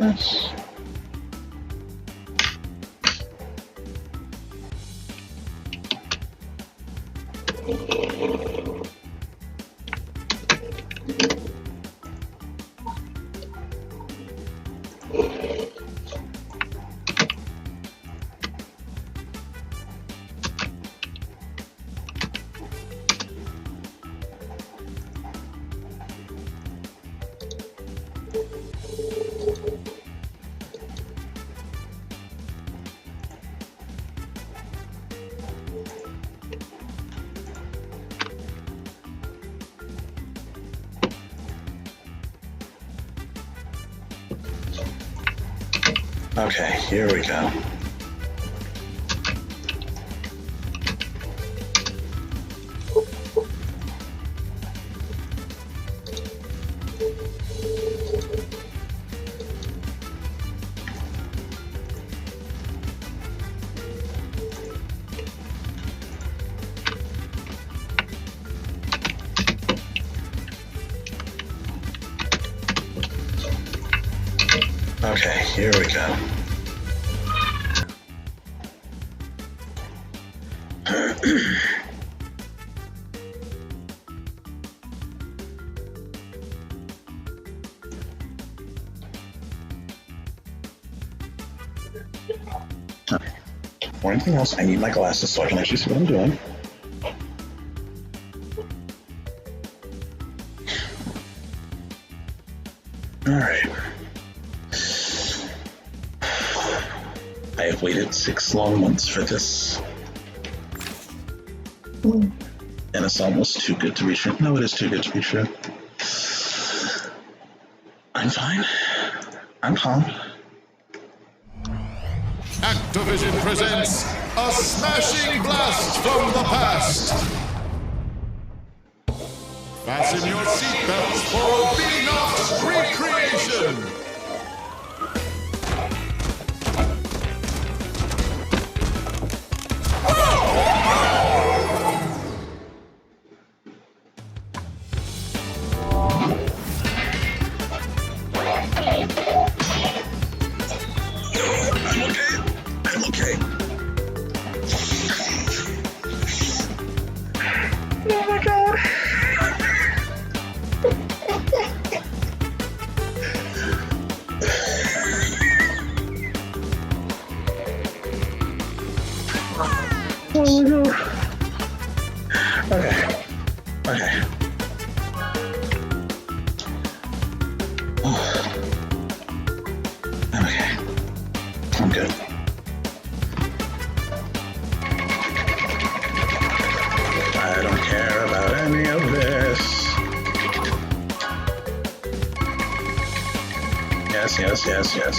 this. Okay, here we go. Okay, here we go. For anything else, I need my glasses so I can actually see what I'm doing. Alright. I have waited 6 long months for this. And it's almost too good to be true. No, it is too good to be true. I'm fine. I'm calm. Activision presents a smashing blast from the past. Fasten your seatbelts for Beanox recreation.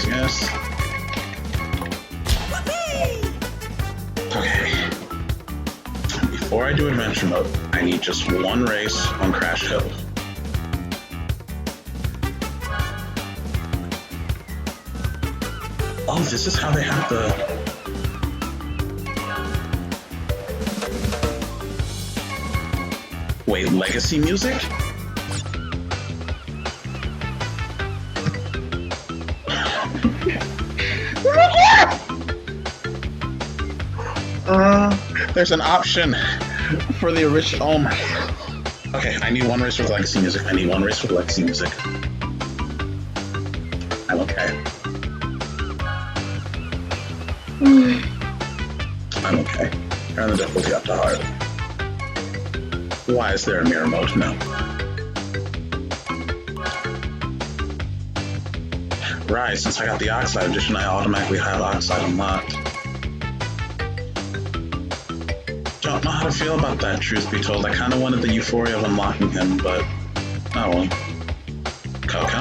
Yes. Okay. Before I do adventure mode, I need just one race on Crash Hill. Oh, this is how they have the... Wait, legacy music? There's an option for the original. Oh my. Okay, I need one race with legacy music. I'm okay. I'm okay. Turn the difficulty up to hard. Why is there a mirror mode? No. Right, since I got the Oxide edition, I automatically have Oxide unlocked. Don't know how to feel about that, truth be told. I kind of wanted the euphoria of unlocking him, but... oh well. Coco?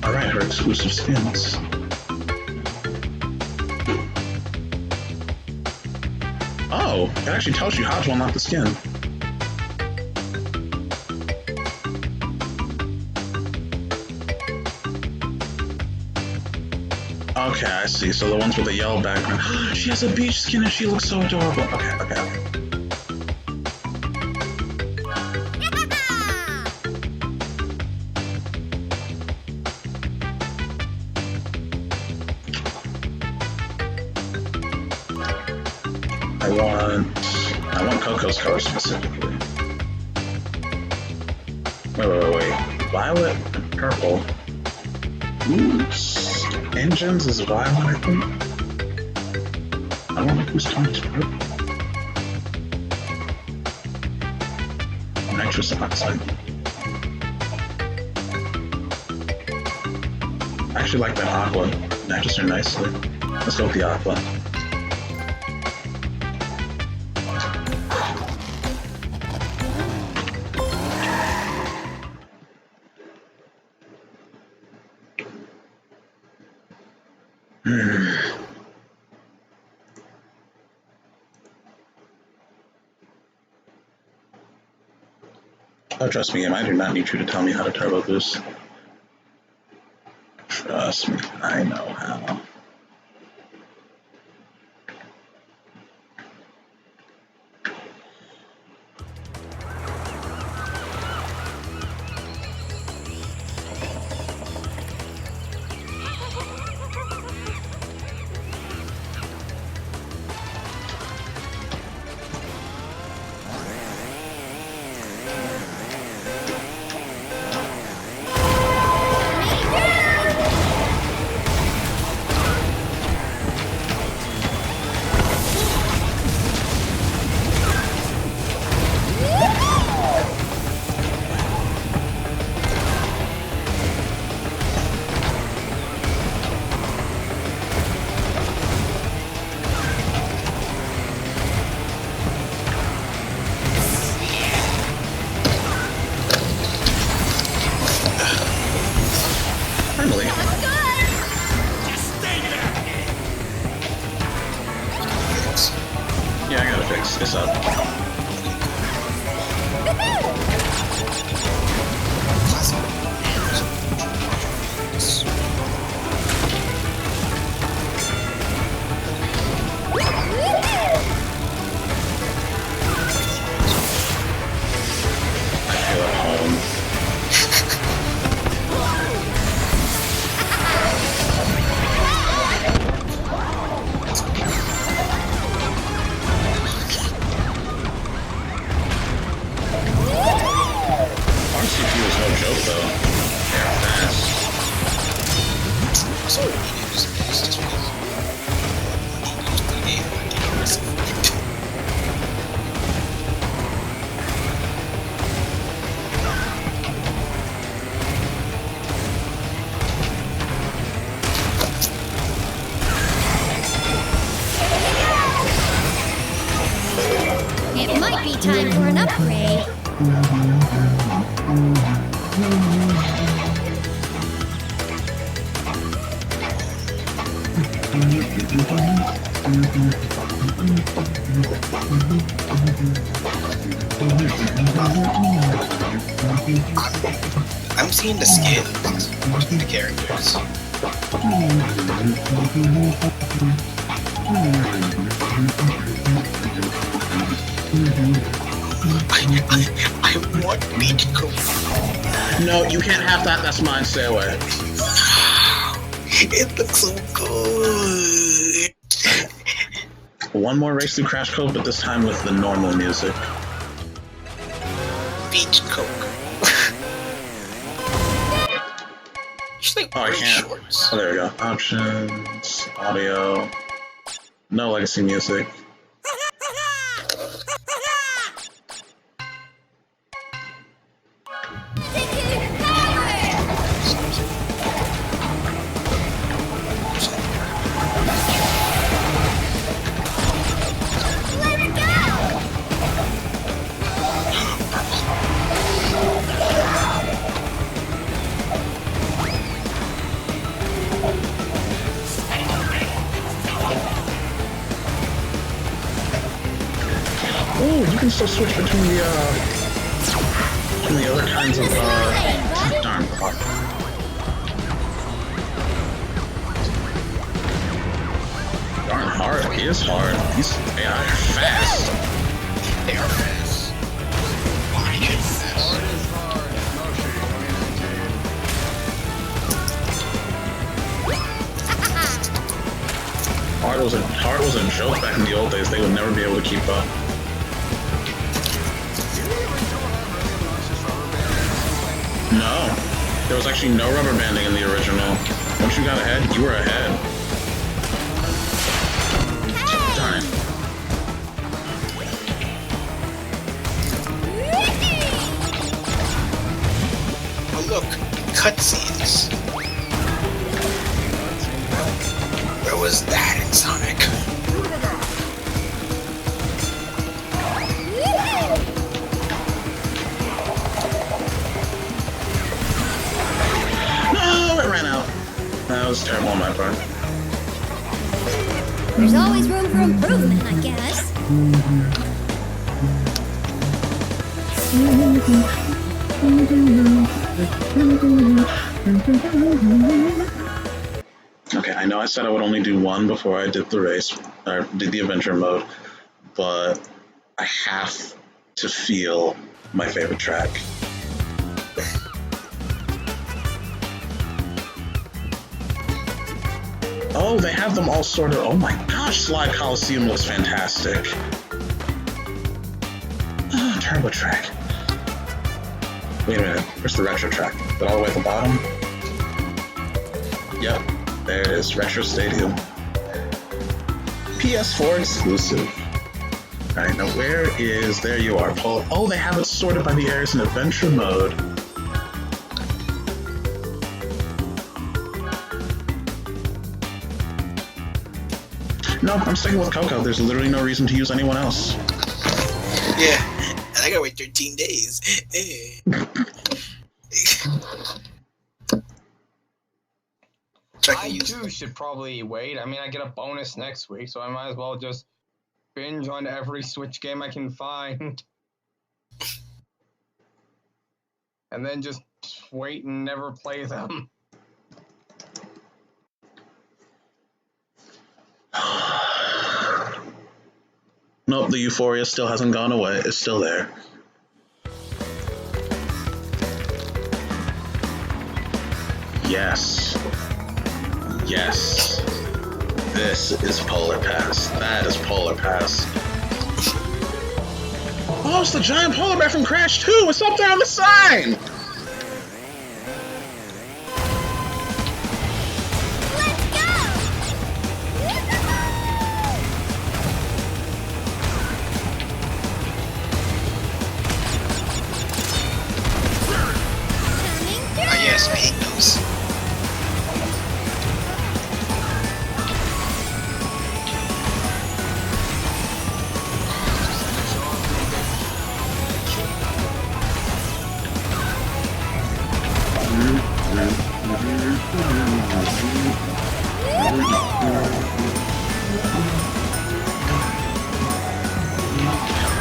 Alright, her exclusive skins. Oh, it actually tells you how to unlock the skin. Okay, I see. So the ones with the yellow background. She has a beach skin and she looks so adorable. Okay. I want Coco's color specifically. Wait. Violet and purple. Ooh, engines is violet, I think. I don't know whose color is purple. Nitrous oxide. I actually like that aqua. Matches her nicely. Let's go with the aqua. Oh, trust me, game, I do not need you to tell me how to turbo boost. Trust me, I know how. Finally. Yeah, I gotta fix this up. I feel at home. RCP was no joke though. They're fast. It might be time for an upgrade. I'm seeing the skins of the characters. I want Beach Coke. No, you can't have that. That's mine. Stay away. It looks so good. One more race through Crash Cove, but this time with the normal music. Beach Coke. Just like Oh, I can't. shorts. Oh, there we go. Options, audio, no legacy music. Oh, you can still switch between the other kinds of darn fuck. Darn hard. He is hard. They are fast. They are fast. Why is this? heart was a joke back in the old days. They would never be able to keep up. No, there was actually no rubber banding in the original. Once you got ahead, you were ahead. Darn it. Oh look, cutscenes. Where was that in Sonic? No, it ran out. That was terrible on my part. There's always room for improvement, I guess. Okay, I know I said I would only do one before I did the race, or did the adventure mode, but I have to feel my favorite track. Oh, they have them all sorted. Oh my gosh, Slide Coliseum looks fantastic. Oh, turbo track. Wait a minute, where's the retro track? Is it all the way at the bottom? Yep, there it is, Retro Stadium. PS4 exclusive. Alright, now where is... There you are, Paul. Oh, they have it sorted by the areas in adventure mode. Nope, I'm sticking with Coco. There's literally no reason to use anyone else. Yeah, and I gotta wait 13 days. I too should probably wait. I mean, I get a bonus next week, so I might as well just binge on every Switch game I can find. And then just wait and never play them. Nope, the euphoria still hasn't gone away. It's still there. Yes. Yes. This is Polar Pass. That is Polar Pass. Oh, it's the giant polar bear from Crash 2! It's up there on the sign! Let's go! Oh yes, I hate those.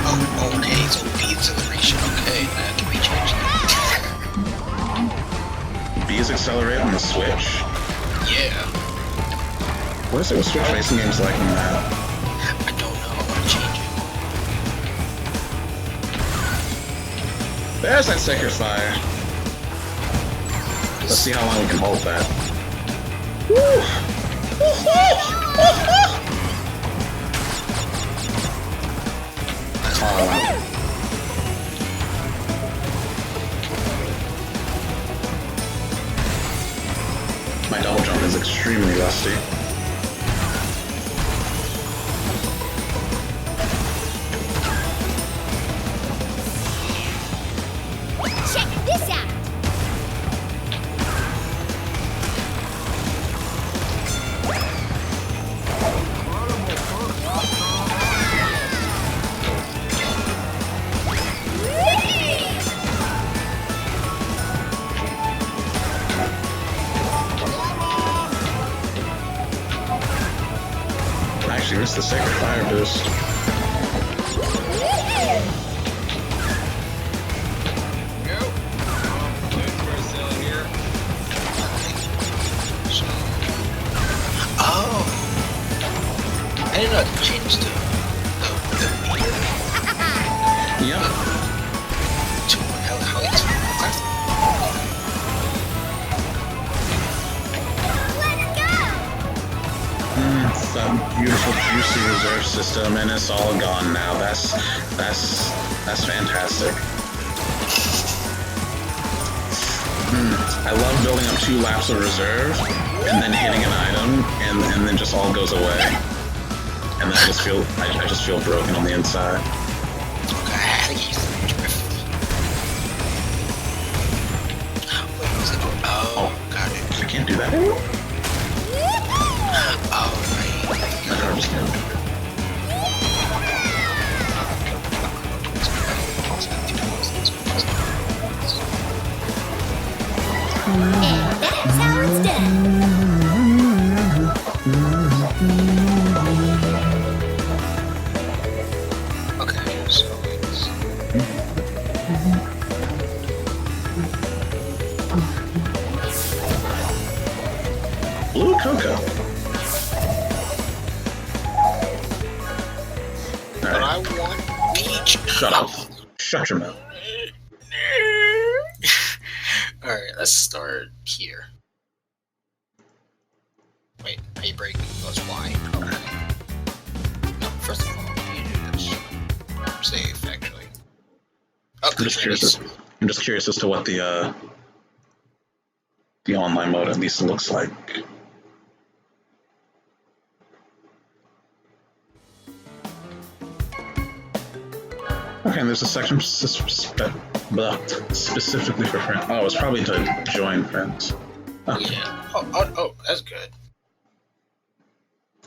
Oh, okay, so B acceleration, okay, can we change that? B is accelerate on the Switch. Yeah, What is it with Switch racing games like in that? I don't know, I wanna change it. There's that Sacred Fire. Let's see how long we can hold that. Woo! My double jump is extremely rusty. Check this out! I actually missed the Sacred Fire boost. Nope. We're still here. So, oh, I didn't know I could change the meter Yep. to how it's classic. Let's go! That beautiful juicy reserve system, and it's all gone now. That's fantastic. I love building up 2 laps of reserve and then hitting an item, and then just all goes away. And then I just feel broken on the inside. Okay, I had to get used to the drift. Wait, was it? Oh, got it. I can't do that. Oh, right. My car just can't. And that's how it's done. Okay, so it's... Blue cocoa. But I want peach. Shut up. Shut your mouth. Alright, let's start here. Wait, are you breaking? That's why. Okay. No, first of all, you do this. Safe, actually. Oh, I'm just curious as to what the online mode at least looks like. Okay, and there's a section specifically for friends. Oh, it's probably to join friends. Oh. Yeah. Oh, that's good.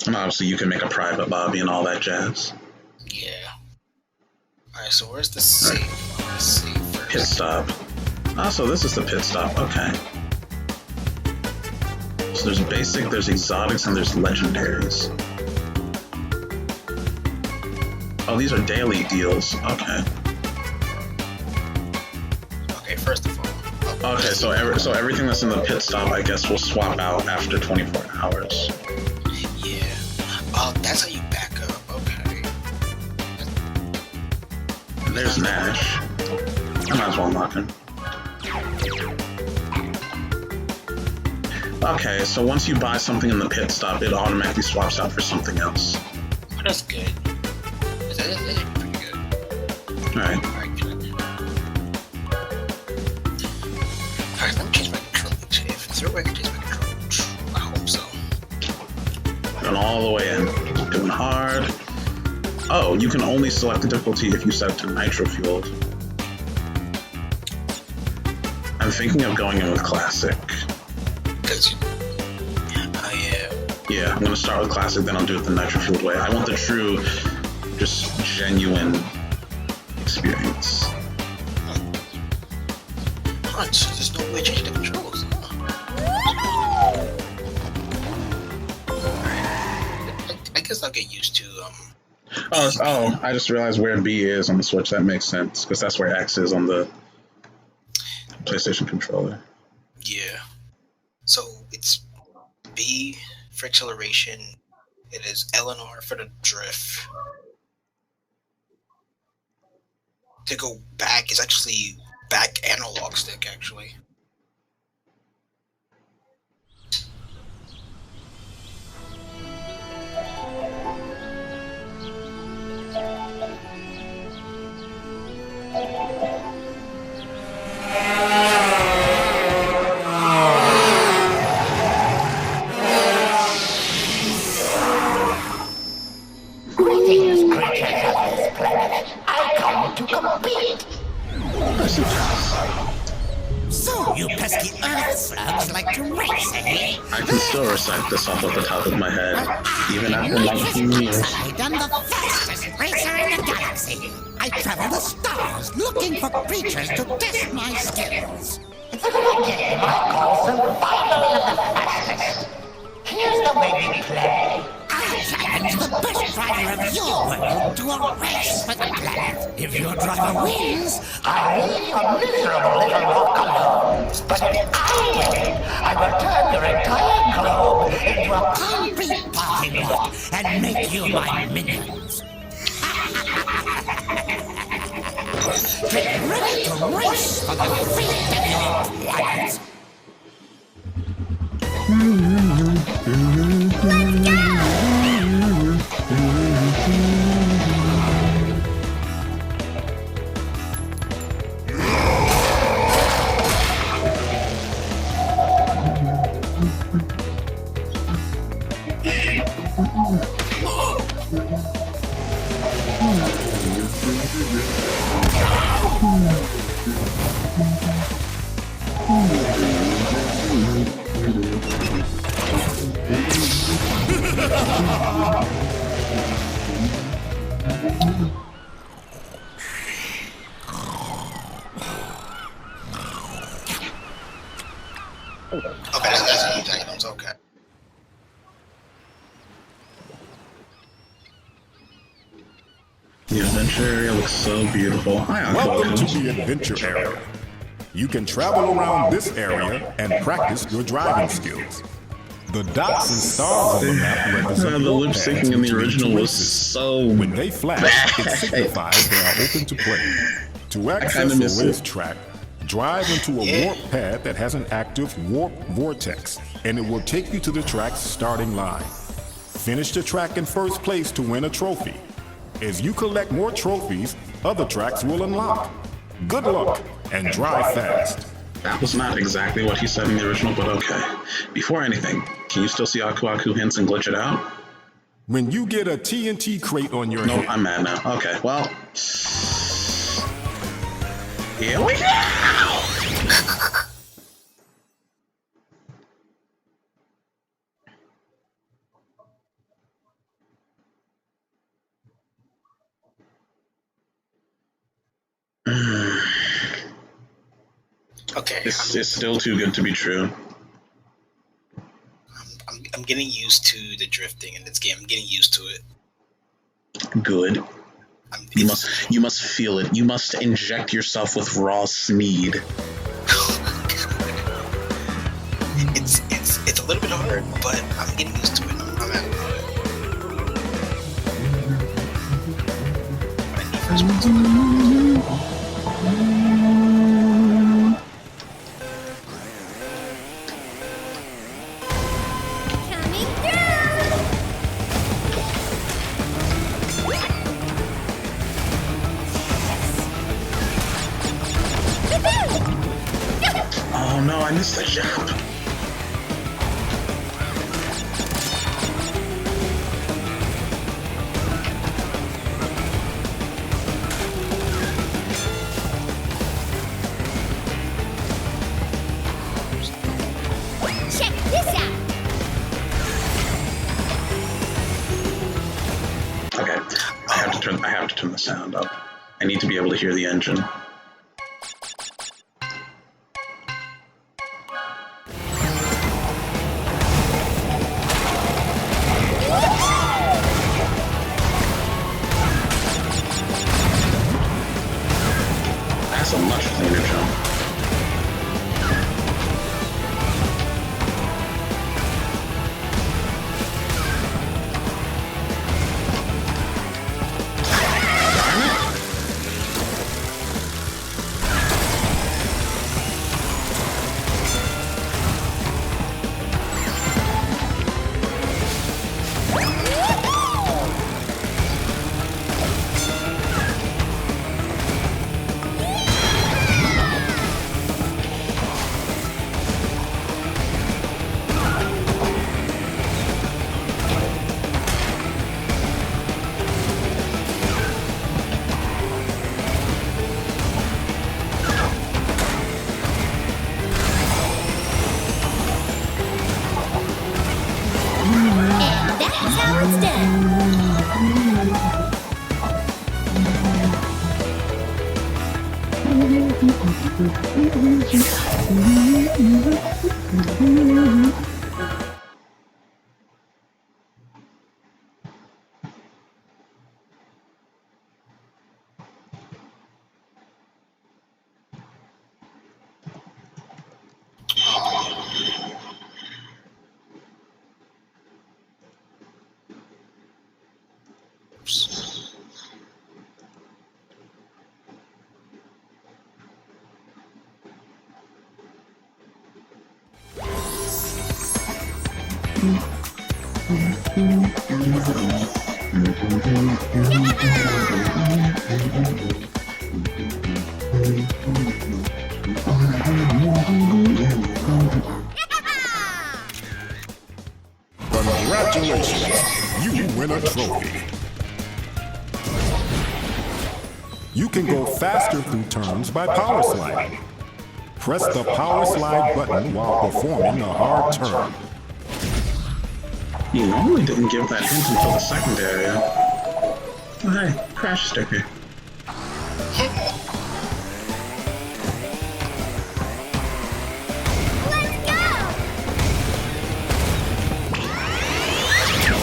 And obviously you can make a private lobby and all that jazz. Yeah. Alright, so where's the save? Let's see first. Pit stop. Oh, so this is the pit stop. Okay. So there's basic, there's exotics, and there's legendaries. Oh, these are daily deals. Okay. Okay, first of all. Okay, so everything that's in the pit stop, I guess, will swap out after 24 hours. Yeah. Oh, that's how you back up. Okay. And there's Nash. I might as well unlock him. Okay, so once you buy something in the pit stop, it automatically swaps out for something else. Oh, that's good. That's pretty good. Alright. Alright, good. Alright, let me change my control. If there's no way I can change my control, I hope so. Going all the way in. Doing hard. Oh, you can only select the difficulty if you set it to nitro fueled. I'm thinking of going in with classic. Yeah, I'm gonna start with classic, then I'll do it the nitro fueled way. I want the true, just genuine experience. Alright, so there's no way to change the controls. I guess I'll get used to Oh, I just realized where B is on the Switch. That makes sense, because that's where X is on the PlayStation controller. Yeah. So it's B for acceleration. It is L and R for the drift. To go back is actually back analog stick, actually. Greetings, creatures of this planet. I come to compete. So, you pesky earth slugs like to race, eh? I can still recite this off of the top of my head, even after 19 years. I'm the fastest racer in the galaxy. I travel the stars looking for creatures to test my skills. It's a little game I call Survival of the Fastest. Here's the way we play. I challenge the best driver of your world to a race for the planet. If your driver wins, I'll leave your miserable little rock alone. But if I win, I will turn your entire globe into a concrete parking lot and make you my minions. Get ready to race for the fate of your planet. Let's go! Okay, that's a huge items. Okay. The adventure area looks so beautiful. Hi, Welcome to Uncle. the adventure area. You can travel around this area and practice your driving skills. The dots and stars on the map represent The lip paths syncing in which the lead original to was races. so When they flash, it signifies they are open to play. To access miss a it. racetrack, drive into a warp pad that has an active warp vortex, and it will take you to the track's starting line. Finish the track in first place to win a trophy. As you collect more trophies, other tracks will unlock. Good luck, and drive fast. That was not exactly what he said in the original, but okay. Before anything, can you still see Aku Aku hints and glitch it out? When you get a TNT crate on your Nope, head, I'm mad now. Okay, well. Here we go! Okay. This is still too good to be true. I'm getting used to the drifting in this game. I'm getting used to it. Good. You must feel it. You must inject yourself with raw Smeed. It's a little bit hard, but I'm getting used to it. I'm happy about it. I know first Coming through! Oh no, I missed the jump. Check this out! Okay, I have to turn the sound up. I need to be able to hear the engine. That's a much cleaner jump. And that's how it's done! congratulations, you win a trophy. You can go faster through turns by power sliding. Press the power slide button while performing a hard turn. You normally didn't give that hint until the second area. Oh, hi, Crash Sticker. Let's go!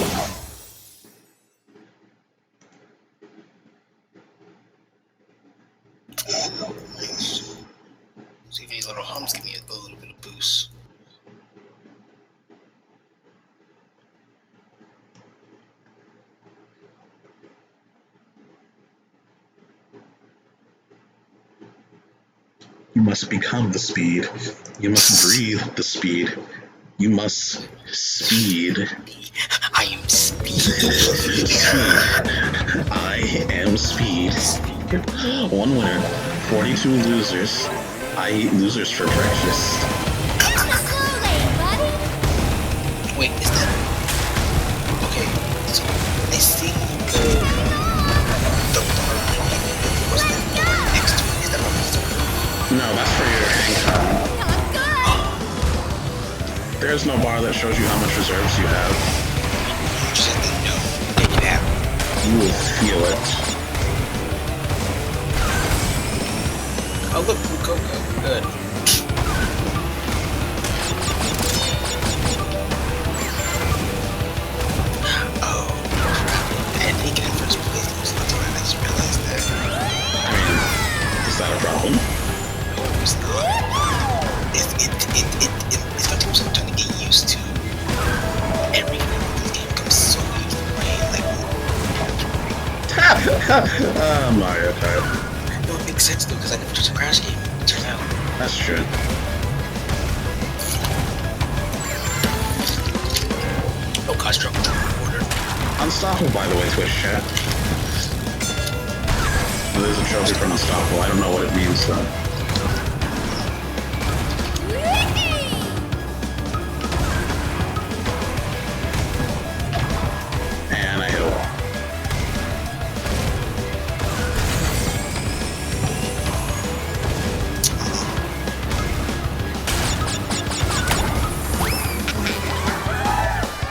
Nice. See if these little humps give me a little bit of boost. You must become the speed. You must breathe the speed. You must speed. I am speed. I am speed. One winner, 42 losers. I eat losers for breakfast. It's the slow lane, buddy. Wait, is that... Okay, so I see the bar. What's that bar next to it? Is that what it's doing? No, that's for your hang time. Not good. There's no bar that shows you how much reserves you have. You just have to know that you have. You will feel it. Oh look, blue cocoa. Good. Oh, crap. I had taken it in first place. So that's why I just realized that. I mean, is that a problem? No, it's not. It's gonna take me some time to get used to. Everything in this game becomes so easy to play. Like, Mario Kart. no, it makes sense though, because I never touched a Crash game. It turns out. That's true. Oh, gosh, drop order. Unstoppable, by the way, Twitch chat. There's a trophy from Unstoppable. I don't know what it means though. And I hit a wall.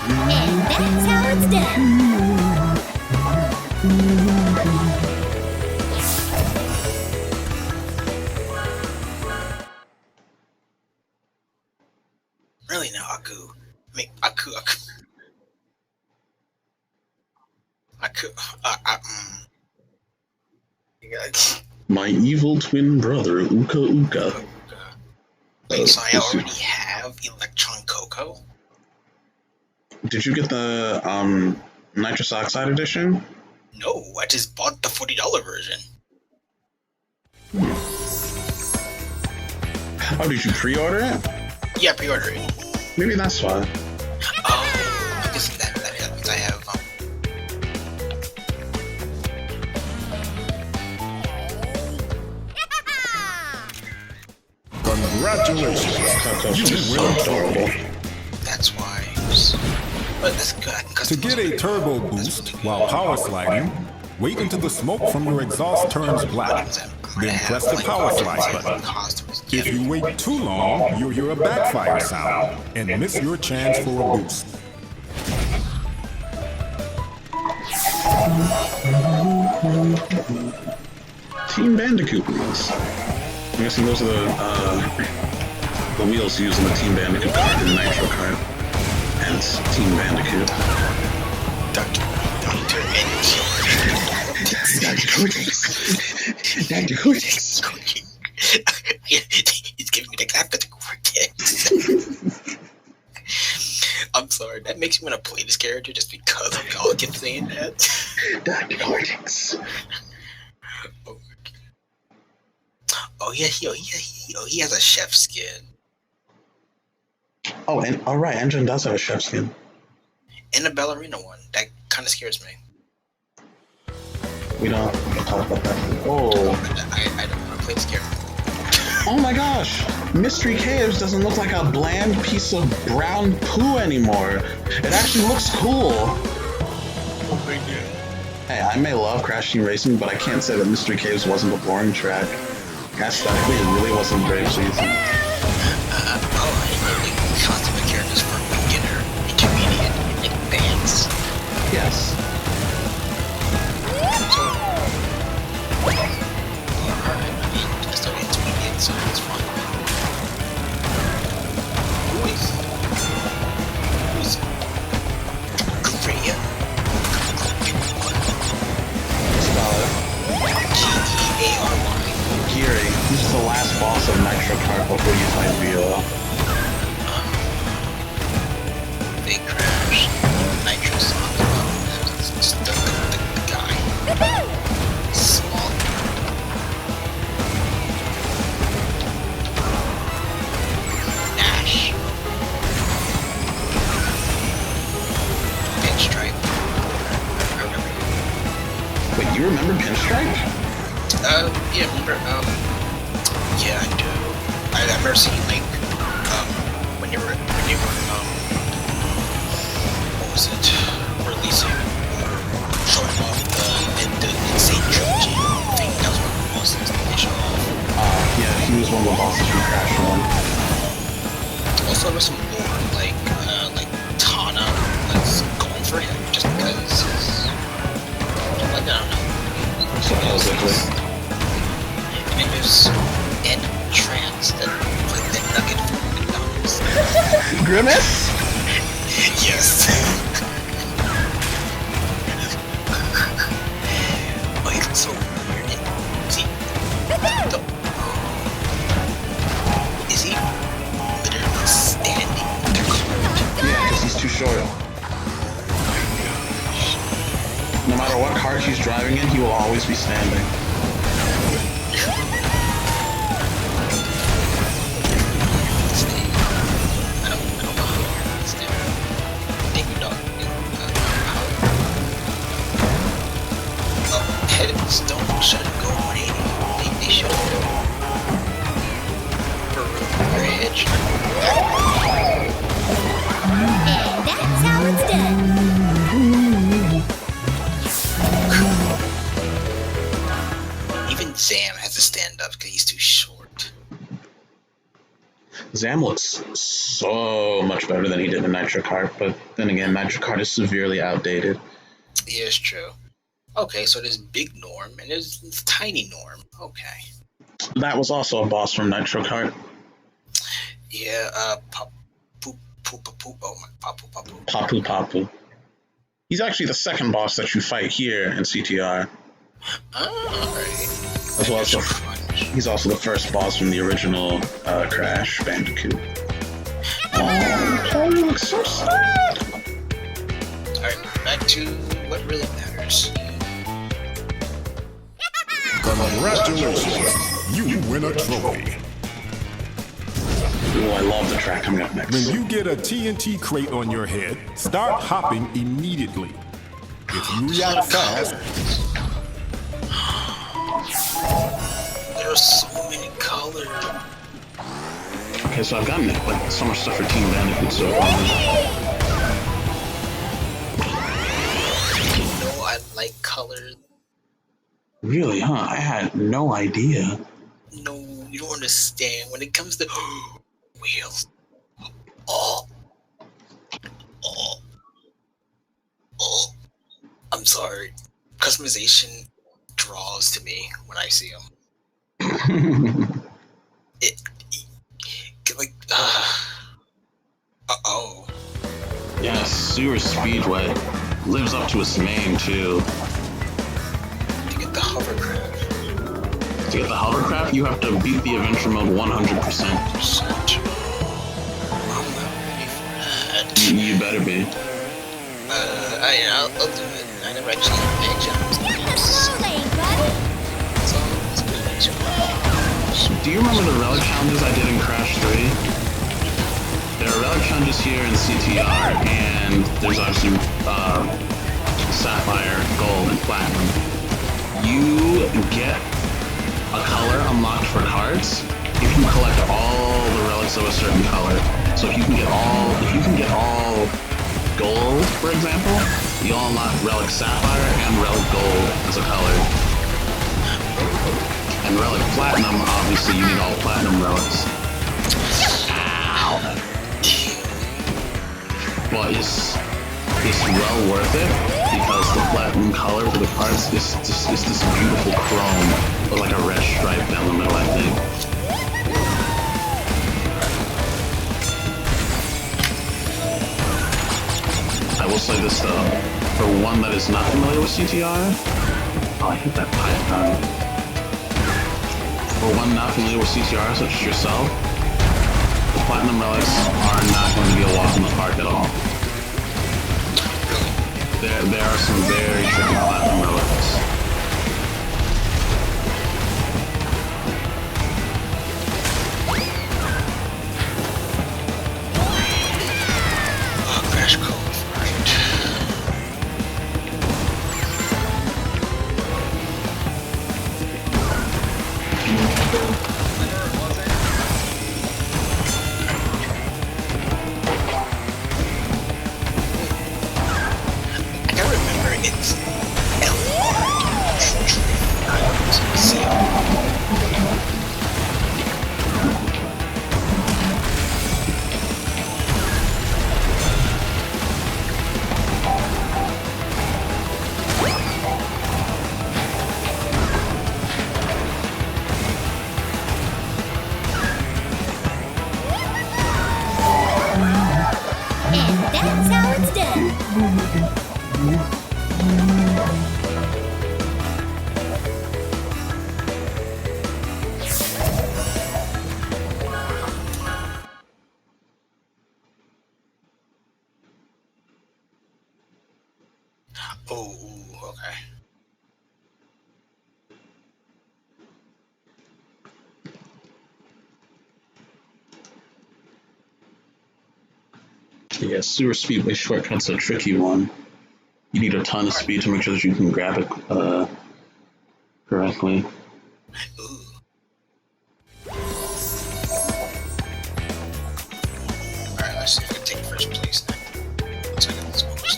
And that's how it's done. Really now, Aku. I mean, Aku. Yeah, My evil twin brother, Uka Uka. wait, so I already have Electron Coco? Did you get the nitrous oxide edition? No, I just bought the $40 version. Oh, did you pre-order it? Yeah, pre-order it. Maybe that's why. Oh, I guess that means I have. Congratulations. You So win. adorable. That's why. But that's good. I can To get a customize turbo boost while power sliding, wait until the smoke from your exhaust turns black. Then press the power slide button. If you wait too long, you'll hear a backfire sound and miss your chance for a boost. Team Bandicoot wheels. I'm guessing those are the wheels used in the Team Bandicoot card in Nitro card. Hence, Team Bandicoot. Dr. Dr. Cortex. He's giving me the clap at the Cortex. I'm sorry, that makes me want to play this character just because y'all keep saying that. Dr. Cortex. Oh yeah, he has a chef skin. Oh, and alright, Engine does have a chef skin. And a ballerina one. That kind of scares me. We don't talk about that. Oh. I don't want to play this character. Oh my gosh! Mystery Caves doesn't look like a bland piece of brown poo anymore. It actually looks cool. Hey, I may love Crash Team Racing, but I can't say that Mystery Caves wasn't a boring track. Aesthetically, it really wasn't very pleasing. I really custom characters for beginner, intermediate, and Yes. I started intermediate, so it's fine. Who's Korea? G-E-A-R-Y. Geary. This is the last boss of Nitro Kart before you fight Viola. Big crash. Nitro song. Just the guy. Small. Nash. Pinstripe. I remember. Wait, you remember Pinstripe? Yeah, remember, yeah, I do. I remember seeing, like, when you were, what was it, releasing, showing off the insane trilogy thing. That was one of the bosses that they showed off. Yeah, he was one of the bosses from Crash 1. Also, there was some lore, like Tana was going for him just because he's, like, I don't know. Supposedly. And there's Ed Trans that played the Nugget from McDonald's. Grimace? Yes. Oh, he's so weird. See, is he literally standing? Yeah, because he's too short. No matter what cart he's driving in, he will always be standing. Don't shouldn't go 180. They should. For your head should. And that's how it's done. Even Zam has to stand up because he's too short. Zam looks so much better than he did in Nitro Kart, but then again, Nitro Kart is severely outdated. Yeah, it's true. Okay, so there's Big Norm and there's Tiny Norm. Okay. That was also a boss from Nitro Kart. Yeah, Papu. Oh my, Papu. Papu Papu. He's actually the second boss that you fight here in CTR. Alright. As well as he's also the first boss from the original Crash Bandicoot. Oh, Paul looks so sad. Alright, back to what really matters. Congratulations, you win a trophy. Ooh, I love the track coming up next. When you get a TNT crate on your head, start hopping immediately. If you react fast, There are so many colors. Okay, so I've gotten like so much stuff for Team Bandicoot so far. You know I like colors. Really, huh? I had no idea. No, you don't understand. When it comes to wheels. Oh. I'm sorry. Customization draws to me when I see them. It like uh-oh. Yeah, Sewer Speedway lives up to its name too. To get the hovercraft. To get the hovercraft, you have to beat the adventure mode 100%. I'm not ready for that. You better be. I'll do it. I never actually had jumps. Hit the slow lane, buddy. So it's good. Do you remember the relic challenges I did in Crash 3? There are relic challenges here in CTR, and there's obviously Sapphire, Gold, and Platinum. You get a color unlocked for cards if you collect all the relics of a certain color. So if you can get all Gold, for example, you'll unlock Relic Sapphire and Relic Gold as a color. And Relic Platinum, obviously, you need all Platinum relics. Ow! But it's well worth it. because the platinum color for the cards is this beautiful chrome with like a red stripe down the middle, I think. I will say this though, for one that is not familiar with CTR, oh, I hit that pipe card. For one not familiar with CTR, such as yourself, the platinum relics are not going to be a walk in the park at all. There are some very tricky platinum relics. Oh, Crash Cove, right. I don't remember it's And that's how it's done. Oh, okay. Yeah, sewer speedway shortcut's a tricky one. You need a ton of speed to make sure that you can grab it correctly. Ooh. Alright, let's see if we can take first place now. Once I get this bonus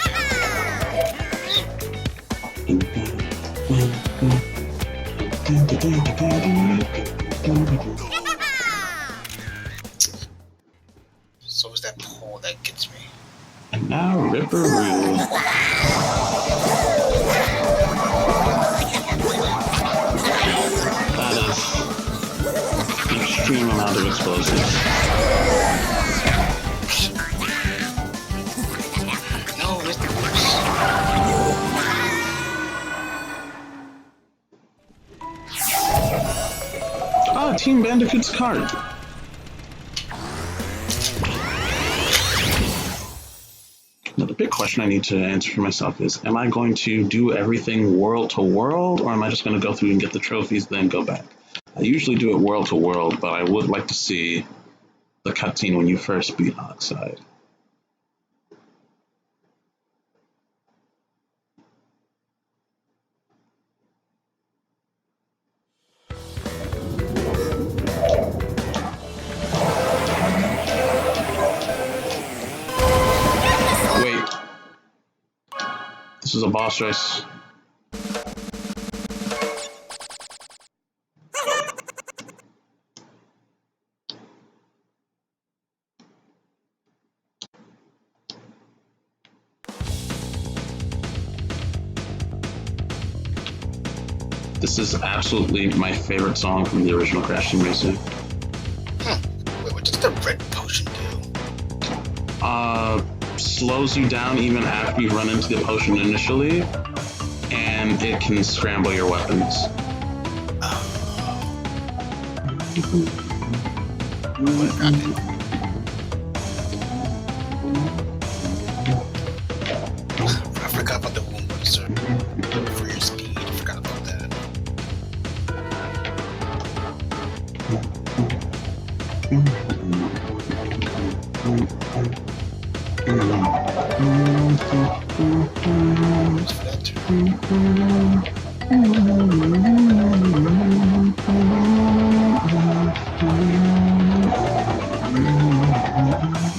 So it's that pole that gets me. And now Ripperoo. That is an extreme amount of explosives. No, Mr. Ah, Team Bandicoot's card. Now, the big question I need to answer for myself is, am I going to do everything world to world, or am I just going to go through and get the trophies, then go back? I usually do it world to world, but I would like to see the cutscene when you first beat Oxide. Wait. This is a boss race. This is absolutely my favorite song from the original Crash Team Racing. Wait, what does the red potion do? Slows you down even after you run into the potion initially, and it can scramble your weapons. What got it? I forgot about the wound booster for your speed. I forgot about that. What's that turn?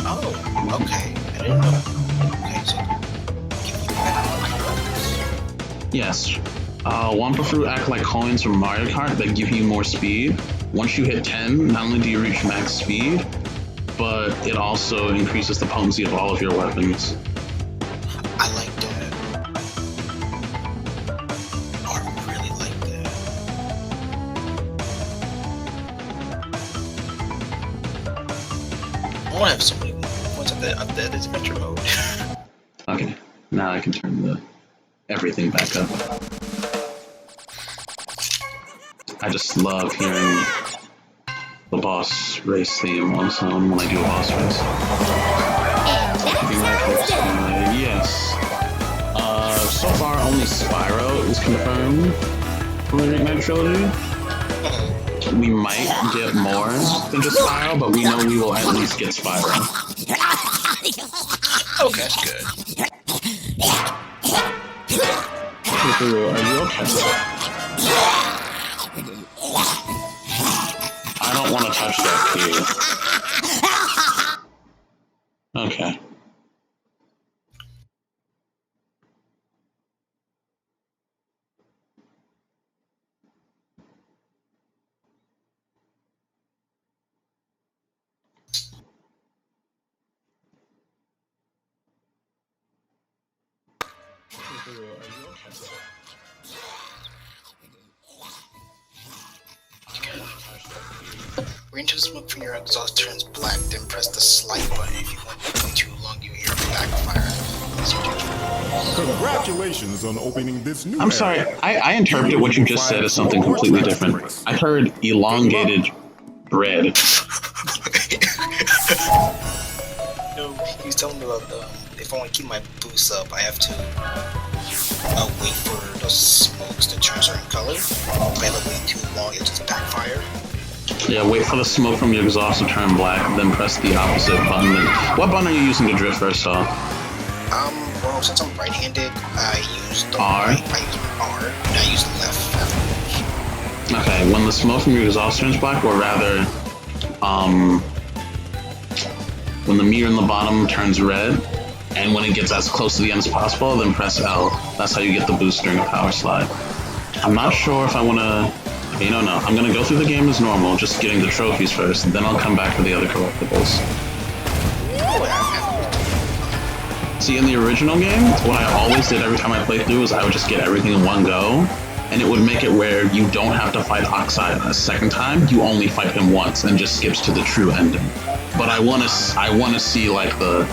Oh, okay. I didn't know. Okay, so give me that. Yes. Wampa Fruit act like coins from Mario Kart that give you more speed. Once you hit 10, not only do you reach max speed, but it also increases the potency of all of your weapons. I like that. want to have so many points on the adventure mode. Okay, now I can turn the everything back up. I just love hearing the boss race theme also when I do a boss race. Yes. So far only Spyro is confirmed for the Nitro trilogy. We might get more than just Spyro, but we know we will at least get Spyro. Okay, that's good. Are you okay? I don't want to touch that key. Okay. Range of smoke from your exhaust turns black, then press the slide button. If you want to too long, you hear a backfire. Congratulations on opening this new I'm sorry, I interpreted what you just said as something completely different. I heard elongated bread. No, he was telling me about if I want to keep my boost up, I have to wait for those smokes to turn a certain color. If I wait too long, it just backfire. Yeah, wait for the smoke from your exhaust to turn black, then press the opposite button. What button are you using to drift first off? Well, since I'm right-handed, I use the R. right, I use R, and I use the left afterwards. Okay, when the smoke from your exhaust turns black, or rather, when the meter in the bottom turns red, and when it gets as close to the end as possible, then press L. That's how you get the boost during a power slide. I'm not sure if I want to... No. I'm going to go through the game as normal, just getting the trophies first, and then I'll come back for the other collectibles. See, in the original game, what I always did every time I played through is I would just get everything in one go, and it would make it where you don't have to fight Oxide a second time, you only fight him once, and just skips to the true ending. But I want to see, like, the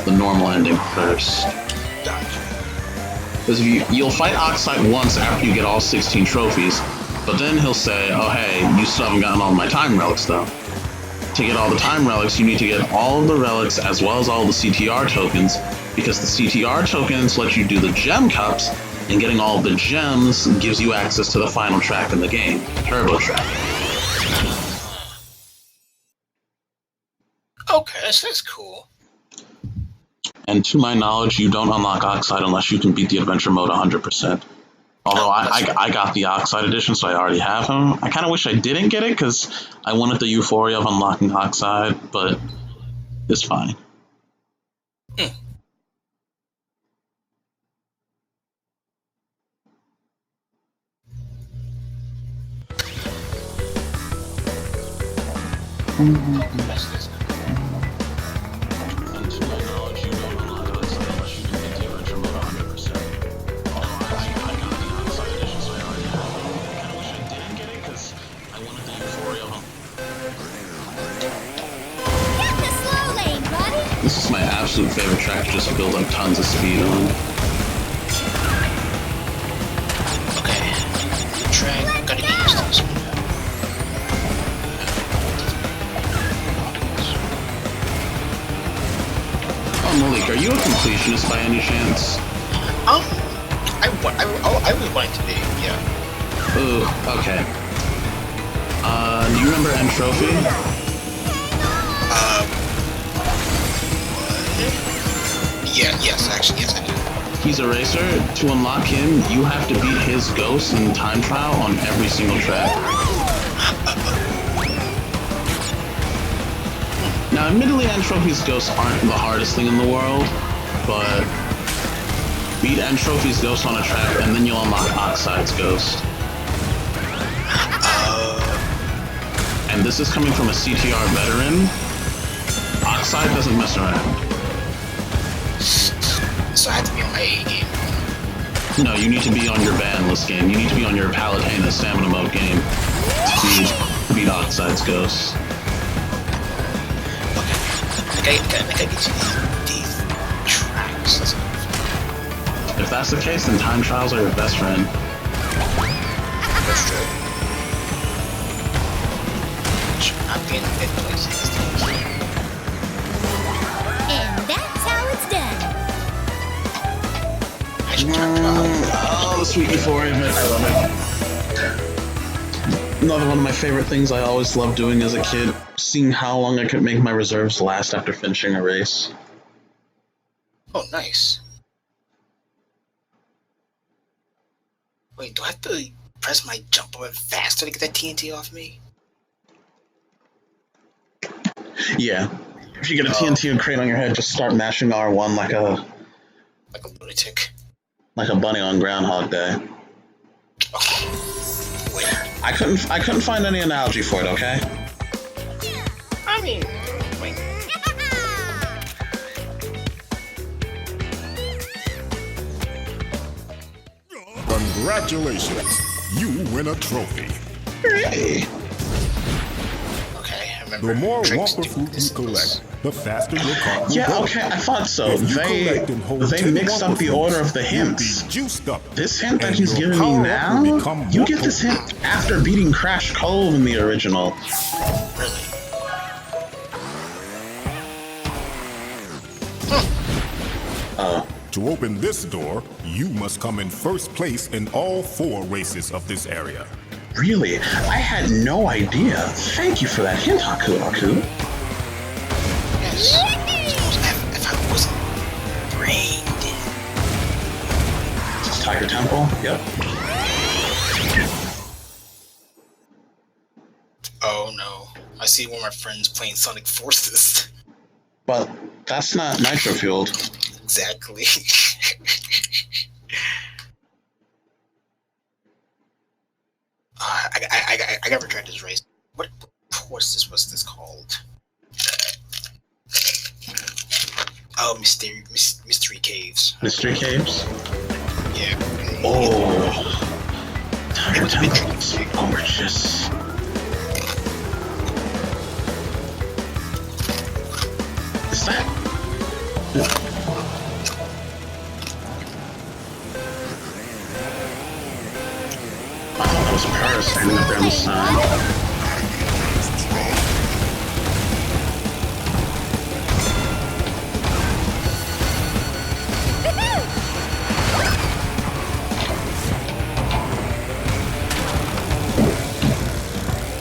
normal ending first. Because you'll fight Oxide once after you get all 16 trophies, but then he'll say, oh hey, you still haven't gotten all my time relics though. To get all the time relics, you need to get all of the relics as well as all the CTR tokens, because the CTR tokens let you do the gem cups, and getting all of the gems gives you access to the final track in the game, Turbo Track. Okay, that's cool. And to my knowledge, you don't unlock Oxide unless you can beat the adventure mode 100%. Although I got the Oxide edition, so I already have him. I kind of wish I didn't get it, because I wanted the euphoria of unlocking Oxide, but it's fine. This is my absolute favorite track to just build up tons of speed on. Okay. Track, gotta get used to this one. Oh, Malik, are you a completionist by any chance? I was wanting to be, yeah. Ooh, okay. Do you remember End Trophy? Yes, actually, yes, I do. He's a racer. To unlock him, you have to beat his ghost in time trial on every single track. Now, admittedly, End Trophy's ghosts aren't the hardest thing in the world, but beat End Trophy's ghost on a track, and then you'll unlock Oxide's ghost. And this is coming from a CTR veteran. Oxide doesn't mess around. So I have to be on my A game. No, you need to be on your bandless game. You need to be on your Palutena stamina mode game to beat Oxide's ghost. I gotta get you these tracks. If that's the case, then time trials are your best friend. That's true. Should not be in fifth place in this thing. And that's how it's done. I should time trial. Oh, the sweet euphoria of it. I love it. Another one of my favorite things I always loved doing as a kid, seeing how long I could make my reserves last after finishing a race. Oh, nice. Wait, do I have to press my jump button faster to get that TNT off me? Yeah. If you get a TNT crate on your head, just start mashing R1 like a lunatic. Like a bunny on Groundhog Day. Oh, wait. I couldn't find any analogy for it, okay? I mean, wait. Congratulations! You win a trophy. Hey. Okay, I remember. The more tricks Wumpa do fruit you this. collect, the faster your car will Yeah, go. okay, I thought so. If you They collect and hold 10 mixed up Wumpa the order fruits, of the you'll hints. be juiced up. This hint that and he's your giving me power-up will now, become you more get this hint after beating Crash Cove in the original. Really? To open this door, you must come in first place in all 4 races of this area. Really? I had no idea. Thank you for that hint, Haku. Yes. If I wasn't brain dead. This is Tiger Temple? Yep. Oh no. I see one of my friends playing Sonic Forces. But that's not nitro fueled. Exactly. I gotta try this race. What course was this called? Oh, Mystery Caves. Mystery Caves? Yeah. Oh. Tiger Temple is gorgeous. Is that? I thought that was Paris standing up there on the side.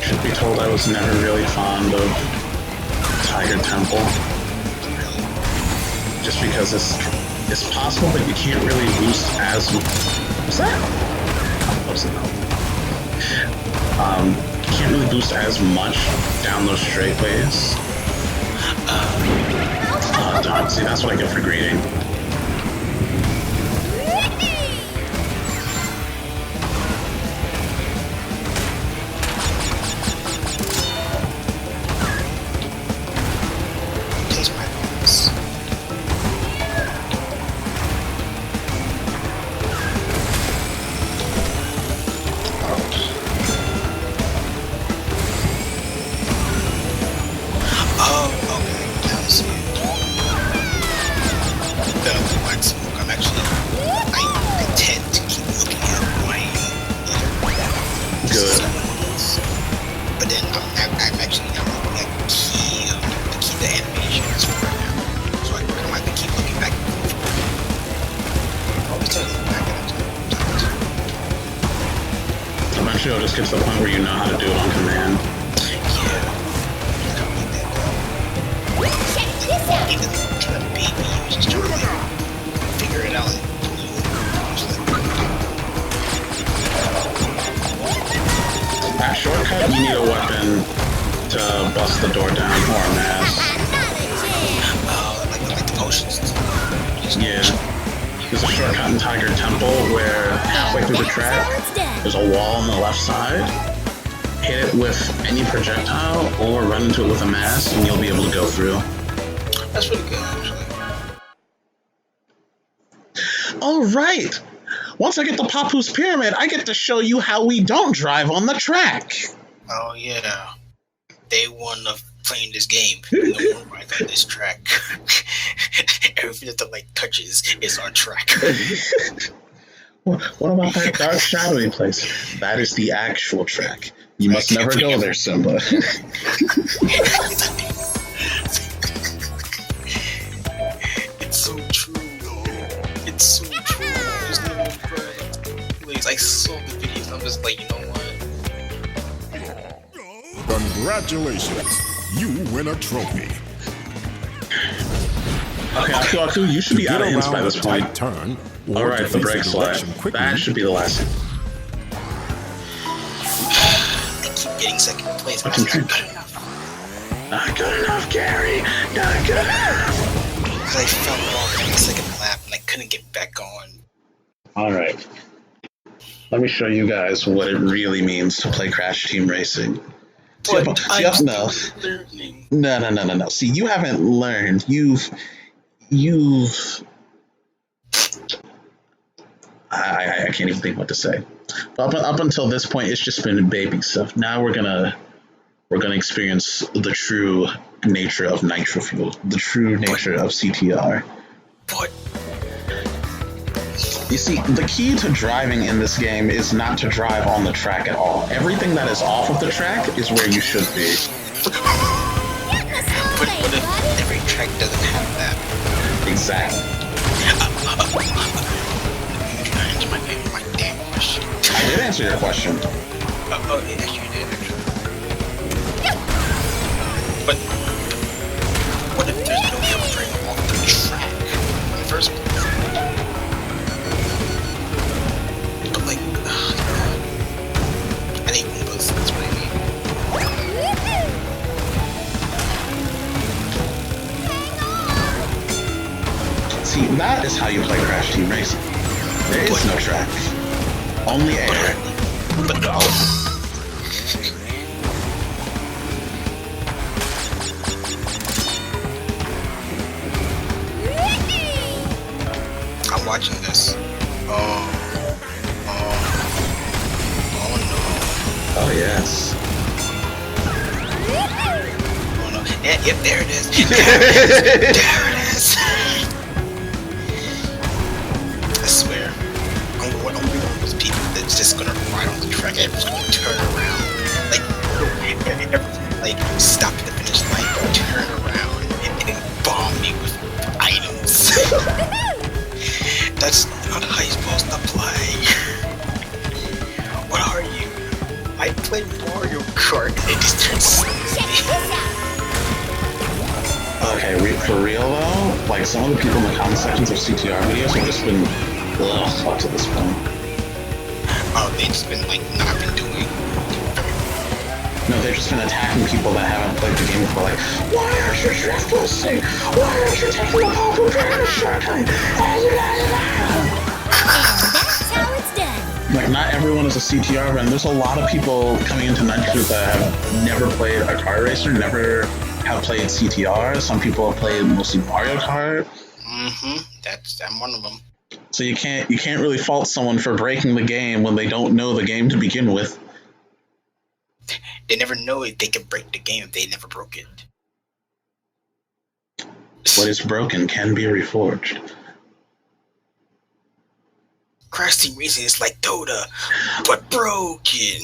Should be told I was never really fond of Tiger Temple. Just because it's possible that you can't really boost as... What's that? What's it called? You can't really boost as much down those straightaways. Darn, see, that's what I get for greeting. Taste my bones. Oh, okay. Now I see it. The black smoke. I tend to keep looking at my Good. But then I'm actually now looking at the key to animations for it now. So I might keep looking back and forth. Always trying to look back at it. Eventually I'll just get to the point where you know how to do it on command. Check this out. Even kind of baby, you just trying to like, figure it out. That shortcut, you need a weapon to bust the door down or a mask. Like the potions. Yeah. There's a shortcut in Tiger Temple where halfway through the track, there's a wall on the left side. Hit it with any projectile or run into it with a mask and you'll be able to go through. That's pretty good, actually. Alright! Once I get the Papu's Pyramid, I get to show you how we don't drive on the track. Oh yeah. Day one of playing this game. No one rides on this track. Everything that the light touches is on track. What about that dark shadowy place? That is the actual track. You must never go there, Simba. It's so true. It's so true. There's no one right. Please, I saw the videos. I'm just like, you know what? Congratulations, you win a trophy. Okay, Aku, you should be To out of get hints by around this a point. tight turn, or Alright, to the face brake the slide. direction quickly, That should be the last. I keep getting second place, but it's not good enough. Not good enough, Gary. Not good enough. Because I fell off in the second lap and I couldn't get back on. Alright. Let me show you guys what it really means to play Crash Team Racing. But I'm No. still learning. No. See, you haven't learned. You've I can't even think what to say. Up until this point, it's just been baby stuff. Now we're gonna experience the true nature of Nitro Fuel, the true nature of CTR. But You see, the key to driving in this game is not to drive on the track at all. Everything that is off of the track is where you should be. what if every track doesn't have that? Exactly. My damn question. I did answer your question. Oh, yes, you did, actually. But what if there's no way of driving off the track in the first place? But like, I think that's what I mean. See, that is how you play Crash Team Racing. There is no track. Only air. But no. I'm watching this. Oh no. Oh, yes. Oh no. Yeah, yep, there it is. There it is. I swear. I'm one of those people that's just gonna ride on the track and just gonna turn around. Like stop at the finish line, turn around, and bomb me with items. That's not how you're supposed to play. What are you? I play Mario Kart and it just turns Okay, for real though, like some of the people in the comment sections of CTR videos have just been up to this point. Oh, they've just been like not been doing. No, they've just been attacking people that haven't played the game before, like, why aren't you drift listing? Why aren't you taking the ball from Dragon Shortcut? That's how it's done. Like, not everyone is a CTR, and there's a lot of people coming into Nitro that have never played a car racer, never have played CTR. Some people have played mostly Mario Kart. I'm one of them. So you can't really fault someone for breaking the game when they don't know the game to begin with. They never know if they can break the game if they never broke it. What is broken can be reforged. Crash Team Racing is like Dota, but broken.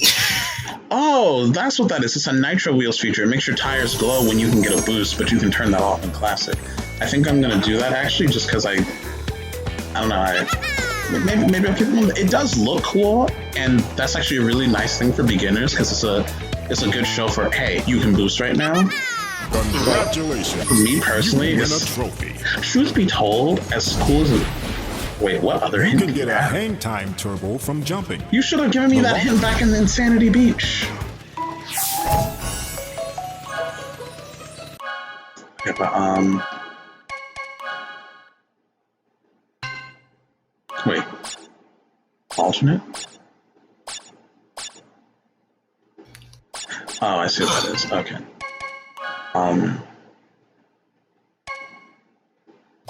Oh, that's what that is. It's a Nitro Wheels feature. It makes your tires glow when you can get a boost, but you can turn that off in Classic. I think I'm gonna do that actually, just because I don't know. Maybe I'll keep it. It does look cool, and that's actually a really nice thing for beginners because it's a good show for, hey, you can boost right now. Congratulations. For me personally, you win a it's, trophy. truth be told, as cool as it. Wait, what other You hint? can get a hang time turbo from jumping. You should have given me that hint back in Insanity Beach. Yeah, but wait. Alternate? Oh, I see what that is. Okay.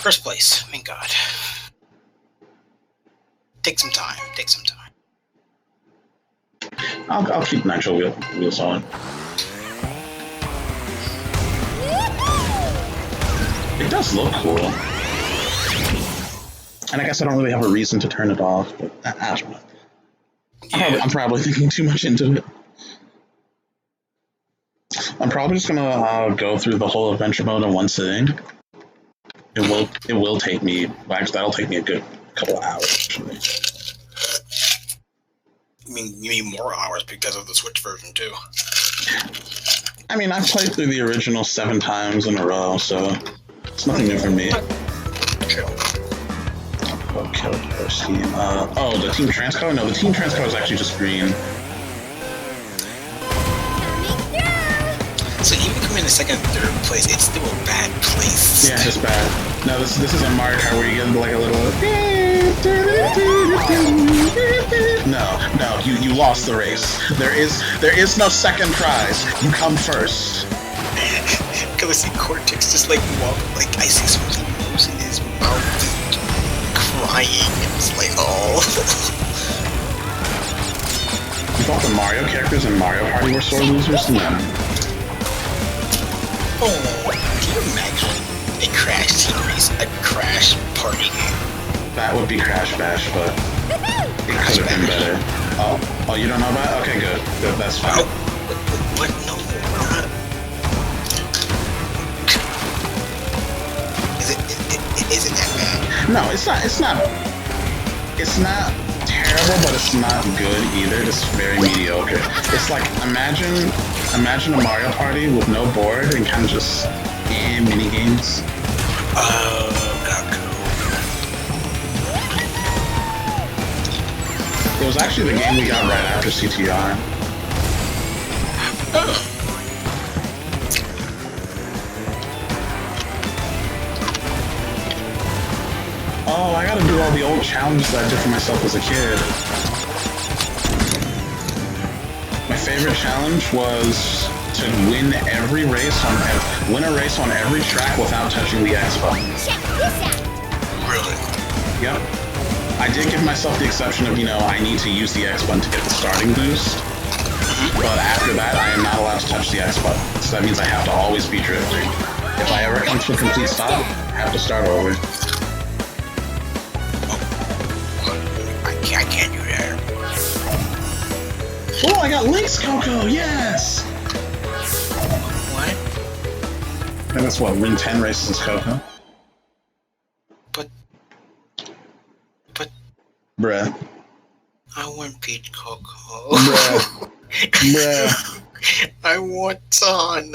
First place, thank God. Take some time. I'll keep Nitro wheels on. It does look cool. And I guess I don't really have a reason to turn it off, but I don't know. I'm probably thinking too much into it. I'm probably just gonna go through the whole adventure mode in one sitting. It will take me. Well, actually, that'll take me a good couple of hours. Actually. You mean more hours because of the Switch version too? I mean, I've played through the original 7 times in a row, so it's nothing new for me. True. Okay, oh, the Team Transco? No, the Team Transco is actually just green. So even coming in second and third place, it's still a bad place. Yeah, it's bad. No, this is a Mario Kart where you get like a little. No, you lost the race. There is no second prize. You come first. Cause I see Cortex just like walk, like I see something moves in his mouth, crying. It's like, oh. You thought the Mario characters in Mario Party were sore losers? No. Oh, can you imagine a Crash Team Race, a Crash Party game? That would be Crash Bash, but it could have been better. Oh, you don't know about it? Okay, good. That's fine. Oh, what? No, not. Is it that bad? No, it's not. It's not terrible, but it's not good either. It's very mediocre. It's like imagine a Mario Party with no board and kind of just mini games. It was actually the game we got right after CTR. Oh, I gotta do all the old challenges that I did for myself as a kid. My favorite challenge was to win every race win a race on every track without touching the X button. Really? Yep. I did give myself the exception of, I need to use the X button to get the starting boost. But after that, I am not allowed to touch the X button. So that means I have to always be drifting. If I ever come to a complete stop, I have to start over. I can't do that. Oh, I got Link's Coco, yes! What? And that's what, win 10 races as Coco? But... Bruh. I want Peach Coco. Bruh. Bruh. I want Tana.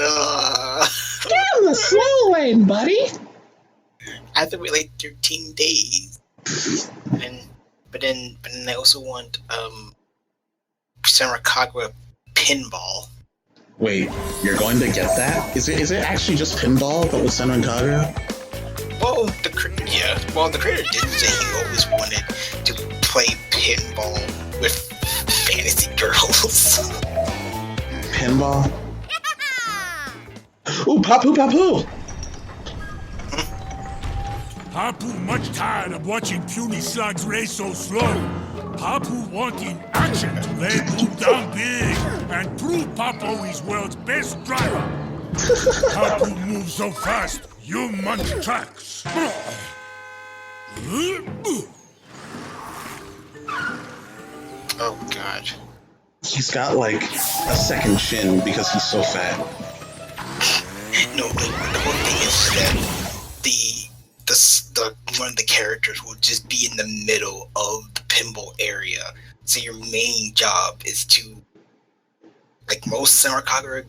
Get on the slow lane, buddy! I have to wait like 13 days. But then I also want Sarakagura pinball. Wait, you're going to get that? Is it actually just pinball, but with Senran Kagura? Well, the creator did say he always wanted to play pinball with fantasy girls. Pinball? Ooh, Papu Papu! Papu much tired of watching puny slugs race so slow. Papu wanting action to lay Boom down big and prove Papu is world's best driver. Papu moves so fast, you munch tracks. Oh god. He's got like a second chin because he's so fat. No, the whole thing is that the one of the characters will just be in the middle of the pinball area. So your main job is to, like most Sarakagura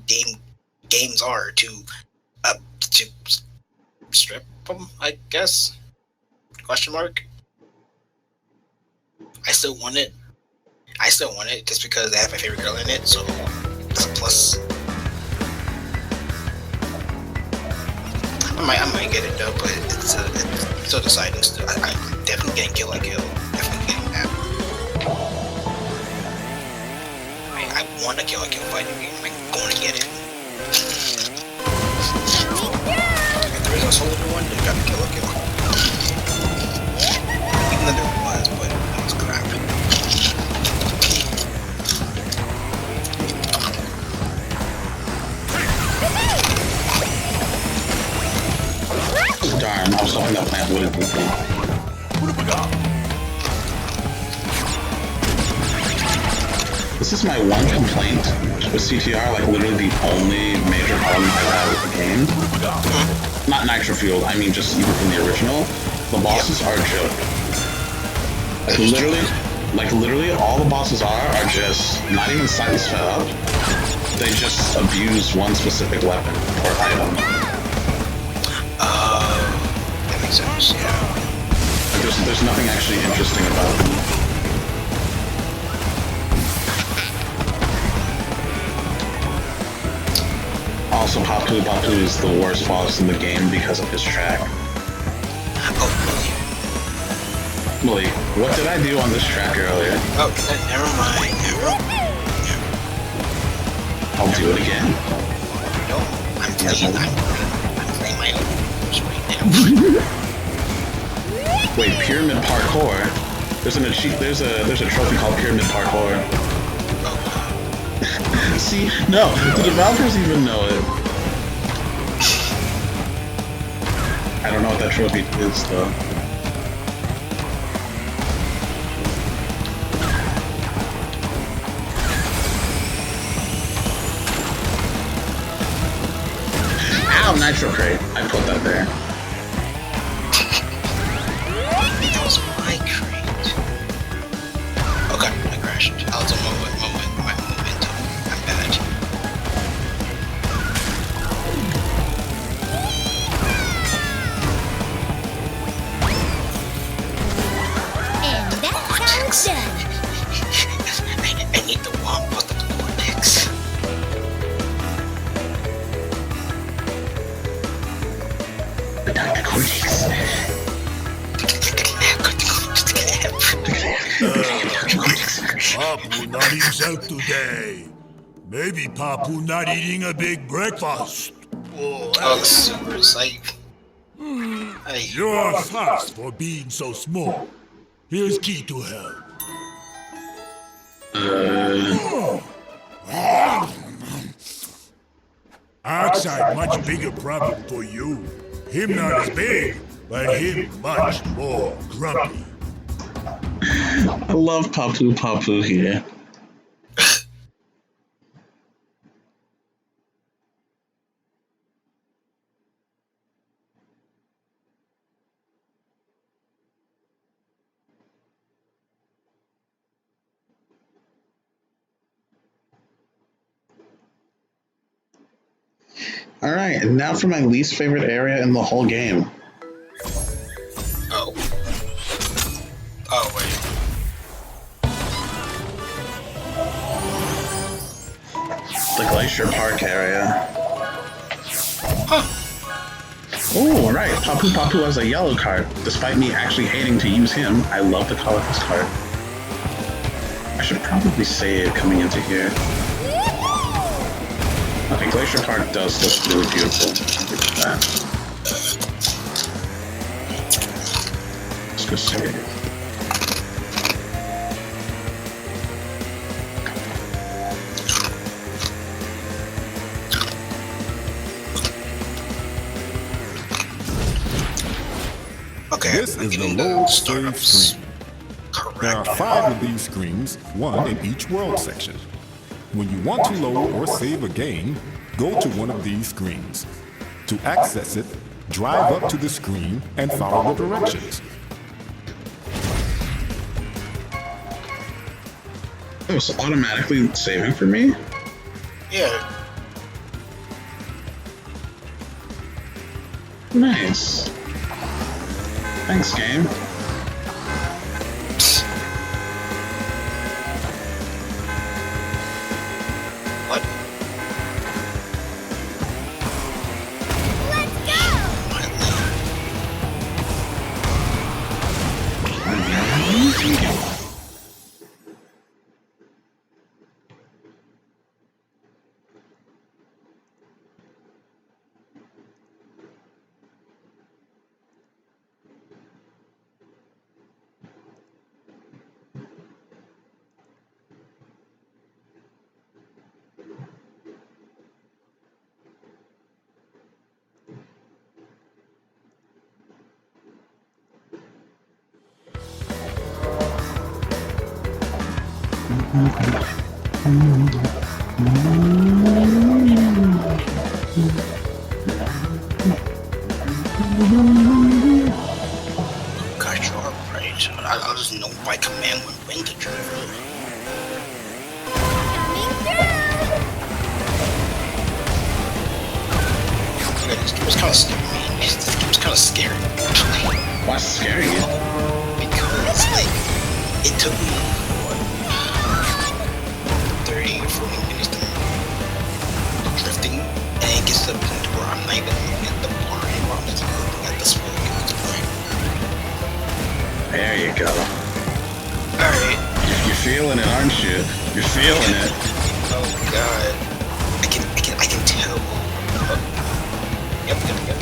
games are, to strip them, I guess? Question mark? I still want it just because I have my favorite girl in it, so that's a plus. I might get it though, but it's still deciding. I'm definitely getting Kill La Kill. Definitely getting that. I want a Kill La Kill fighting game. I'm going to get it. If there is a soldier one, they got to Kill La Kill. Even though there was, but it was crap. wooden looping. This is my one complaint with CTR, like literally the only major problem I have with the game. Not Nitro Fuel, I mean just even from the original. The bosses are a joke. Like literally all the bosses are just not even slightly sped up. They just abuse one specific weapon or item. That makes sense, yeah. Like there's nothing actually interesting about them. Also, Papu Papu is the worst boss in the game because of his track. Oh, Malik, what did I do on this track earlier? oh, never mind. I'll do it again. No, I'm playing my own rules right now. Wait, Pyramid Parkour? There's a trophy called Pyramid Parkour. See, no, the developers even know it. I don't know what that trophy is though. Ow, Nitro Crate. I put that there. That was my crate. Okay, I crashed. I was on my momentum. I'm bad. And that's how it's done. I need the womp with the vortex. Papu not himself today. Maybe Papu not eating a big breakfast. Oh, super psych. You are fast for being so small. Here's key to help. Outside much bigger problem for you. Him not as big, but him much more grumpy. I love Papu Papu here. Alright, and now for my least favorite area in the whole game. Oh. Oh, wait. The Glacier Park area. Huh. Oh, right. Papu Papu has a yellow card. Despite me actually hating to use him, I love the color of his card. I should probably save coming into here. Okay, Glacier Park does look really beautiful. Look at that. Let's go save. Okay, This is the load save screen. There are 5 of these screens, one in each world section. When you want to load or save a game, go to one of these screens. To access it, drive up to the screen and follow the directions. Oh, it's automatically saving for me? Yeah. Nice. Thanks, game. What? Let's go! Gosh, you're right. I'll just know by command when to turn. Okay, this game was kind of scary. This game was kind of scary. Why's it scary you? Because, like, it took me, what, 30 or 40 minutes to drifting, and it gets to the point where I'm not even looking at the bar anymore. I'm just looking at the smoke at this point. There you go. Alright. You're feeling it, aren't you? You're feeling it. Oh god. I can tell. Oh. Yep. Oh my god.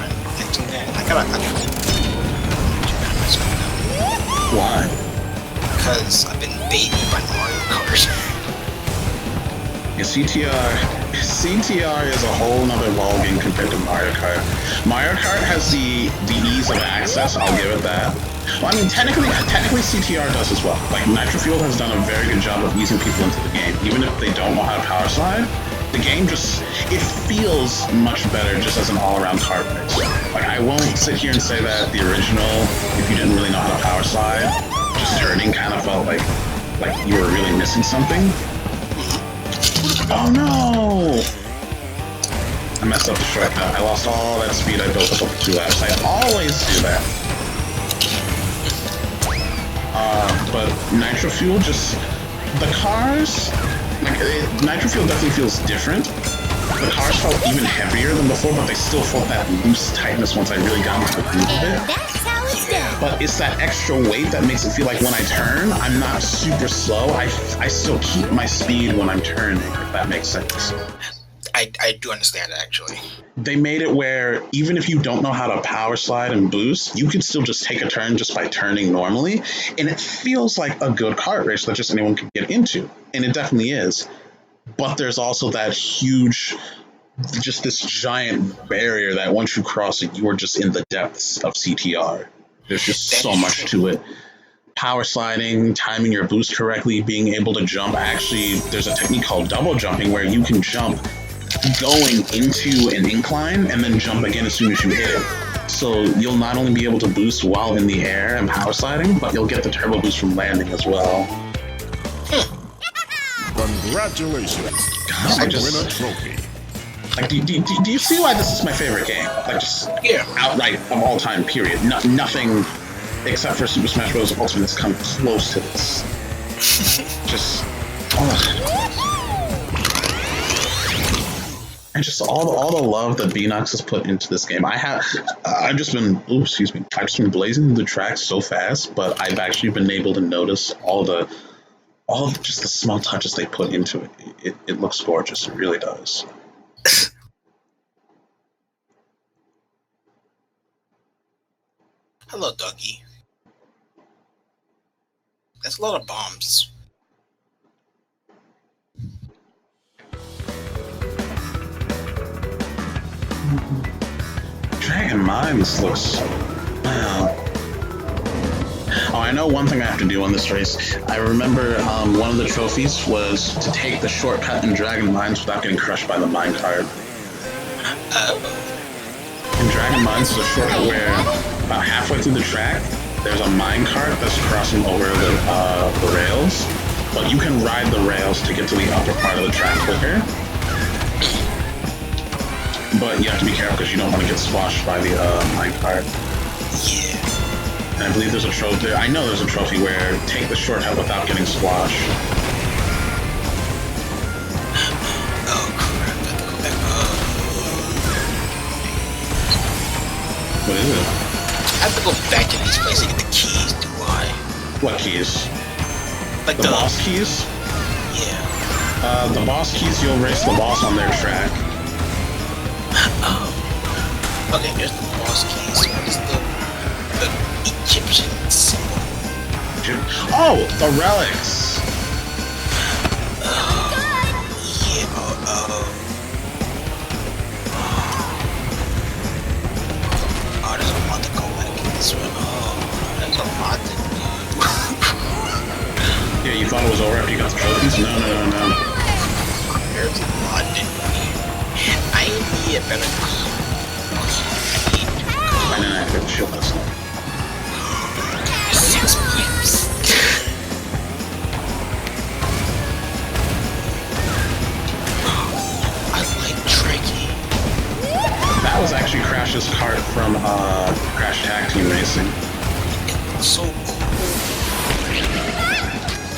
I'm catching that. I gotta mess up now. Why? Because I've been baited by Mario Kart. Yeah, CTR is a whole nother ballgame compared to Mario Kart. Mario Kart has the ease of access, I'll give it that. Well, I mean, technically CTR does as well. Like, Nitro Fuel has done a very good job of easing people into the game. Even if they don't know how to power slide, the game it feels much better just as an all-around kart race. Like, I won't sit here and say that the original, if you didn't really know how to power slide, just turning kind of felt like you were really missing something. Oh no! I messed up the shortcut. I lost all that speed I built up over 2 laps. I always do that. But Nitro Fuel the cars, Nitro Fuel definitely feels different. The cars felt even heavier than before, but they still felt that loose tightness once I really got into the groove of it. That's how it's done. But it's that extra weight that makes it feel like when I turn, I'm not super slow. I still keep my speed when I'm turning, if that makes sense. I do understand that, actually. They made it where even if you don't know how to power slide and boost, you can still just take a turn just by turning normally, and it feels like a good kart race that just anyone can get into, and it definitely is. But there's also that huge, just this giant barrier that once you cross it, you are just in the depths of CTR. There's just so much to it. Power sliding, timing your boost correctly, being able to jump. Actually, there's a technique called double jumping where you can jump going into an incline and then jump again as soon as you hit it. So you'll not only be able to boost while in the air and power sliding, but you'll get the turbo boost from landing as well. Congratulations! God, You win a trophy. Like, do you see why this is my favorite game? Like, just outright of all time, period. Nothing except for Super Smash Bros. Ultimate that's come close to this. Just, and just all the love that Beanox has put into this game. I've just been blazing the tracks so fast, but I've actually been able to notice all just the small touches they put into it. It looks gorgeous. It really does. Hello, Dougie. That's a lot of bombs. Dragon Mines looks... Wow. Oh, I know one thing I have to do on this race. I remember one of the trophies was to take the shortcut in Dragon Mines without getting crushed by the minecart. In Dragon Mines, there's a shortcut where about halfway through the track, there's a minecart that's crossing over the rails, but you can ride the rails to get to the upper part of the track quicker. But you have to be careful because you don't want to get squashed by the minecart. Yeah. And I believe there's a trophy. I know there's a trophy where take the shortcut without getting squashed. Oh crap! I have to go back. What is it? I have to go back to these places to get the keys. Do I? What keys? Like the boss keys? Yeah. The boss keys. You'll race the boss on their track. Oh. Okay, there's the boss keys. What is the Egyptian symbol? Oh, the relics! Yeah, oh, there's a lot to go back in this one. Oh, there's a lot to do. Yeah, you thought it was over after you got the trophies? No. There's a lot in here. I need a better I didn't actually show us. 6 players. I like Tricky. That was actually Crash's cart from Crash Tag Team Racing. It's so cool.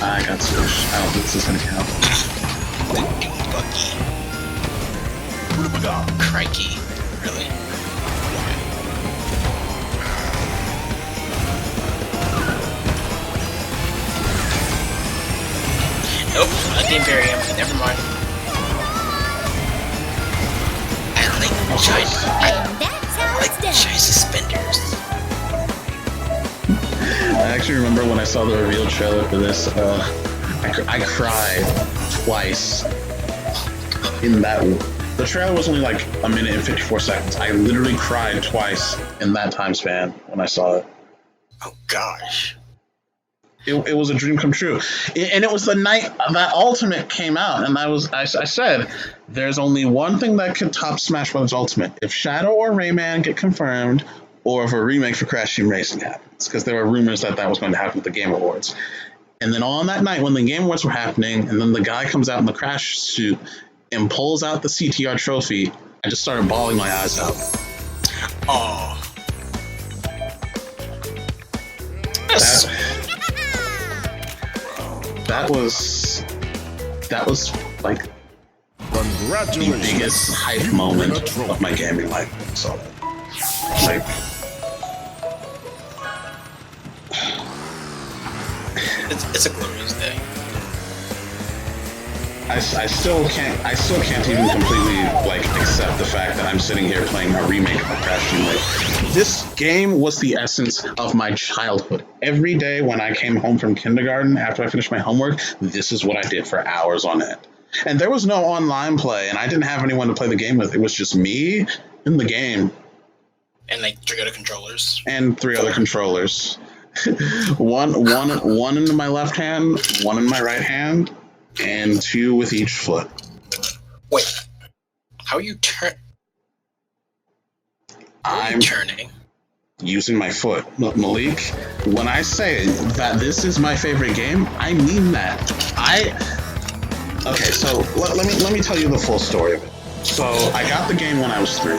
I got switched. I don't think this is gonna count. Buggy. Crikey. Really? Nope, not the Imperium. Never mind. I like That's how it's done. shy suspenders. I actually remember when I saw the reveal trailer for this, I cried twice in that. The trailer was only like a minute and 54 seconds. I literally cried twice in that time span when I saw it. Oh gosh. It was a dream come true. And it was the night that Ultimate came out, and I said, there's only one thing that could top Smash Bros. Ultimate. If Shadow or Rayman get confirmed, or if a remake for Crash Team Racing happens, because there were rumors that was going to happen at the Game Awards. And then on that night when the Game Awards were happening, and then the guy comes out in the Crash suit and pulls out the CTR trophy, I just started bawling my eyes out. Oh. That was like the Congratulations. biggest hype moment of my gaming life. So, like, it's a glorious day. I still can't even completely like accept the fact that I'm sitting here playing a remake of Crash Team Racing. This game was the essence of my childhood. Every day when I came home from kindergarten after I finished my homework, this is what I did for hours on end. And there was no online play, and I didn't have anyone to play the game with. It was just me in the game. And like 3 other controllers. And 3 other controllers. one in my left hand, one in my right hand, and 2 with each foot. Wait, how are you I'm turning. Using my foot. Malik, when I say that this is my favorite game, I mean that. Okay, so let me tell you the full story of it. So I got the game when I was 3.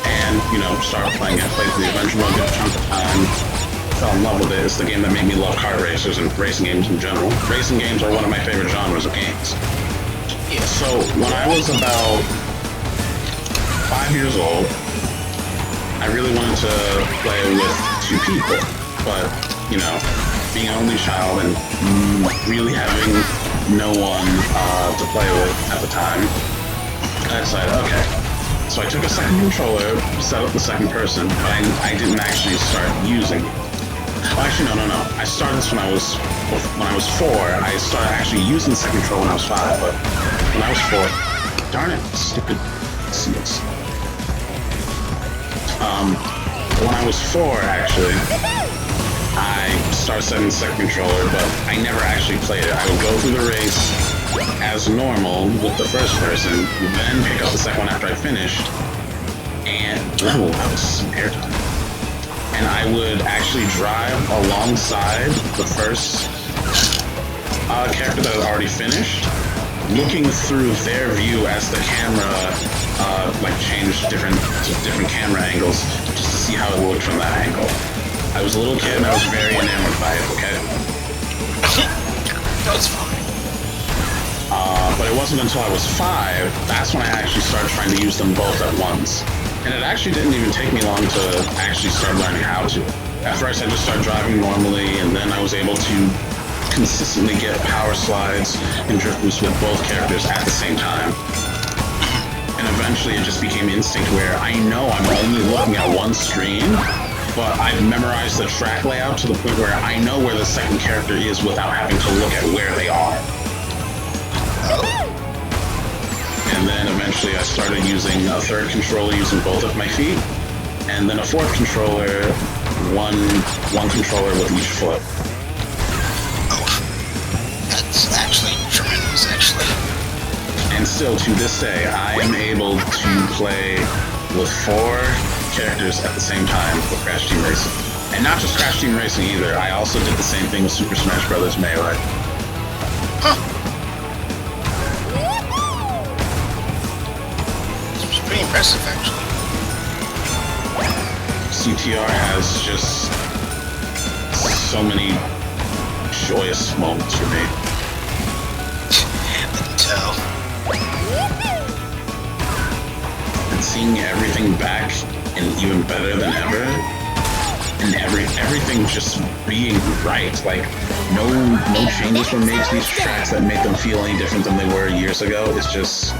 And, started playing it, played the adventure mode, got a chunk of time, fell in love with it. It's the game that made me love kart racers and racing games in general. Racing games are one of my favorite genres of games. Yeah, so when I was about 5 years old, I really wanted to play with 2 people, but, being an only child and really having no one to play with at the time, I decided, okay. So I took a second controller, set up the second person, but I didn't actually start using it. Well, actually, no. I started this when I was 4. I started actually using the second controller when I was 5, but when I was 4, darn it, stupid seals. When I was 4, actually, I started setting the second controller, but I never actually played it. I would go through the race as normal with the first person, then pick up the second one after I finished, and that was some airtime. And I would actually drive alongside the first character that was already finished, looking through their view as the camera changed different camera angles just to see how it looked from that angle. I was a little kid and I was very enamored by it, okay? That's fine. But it wasn't until I was 5, that's when I actually started trying to use them both at once. And it actually didn't even take me long to actually start learning how to. At first I just started driving normally, and then I was able to consistently get power slides and drift boosts with both characters at the same time. And eventually it just became instinct where I know I'm only looking at one screen, but I've memorized the track layout to the point where I know where the second character is without having to look at where they are. And then eventually I started using a third controller using both of my feet, and then a fourth controller, one controller with each foot. And still, to this day, I am able to play with 4 characters at the same time with Crash Team Racing. And not just Crash Team Racing either, I also did the same thing with Super Smash Bros. Melee. Huh. It's pretty impressive, actually. CTR has just so many joyous moments for me. I can tell. And seeing everything back and even better than ever, and everything just being right. Like no changes were made to these tracks that make them feel any different than they were years ago. It's just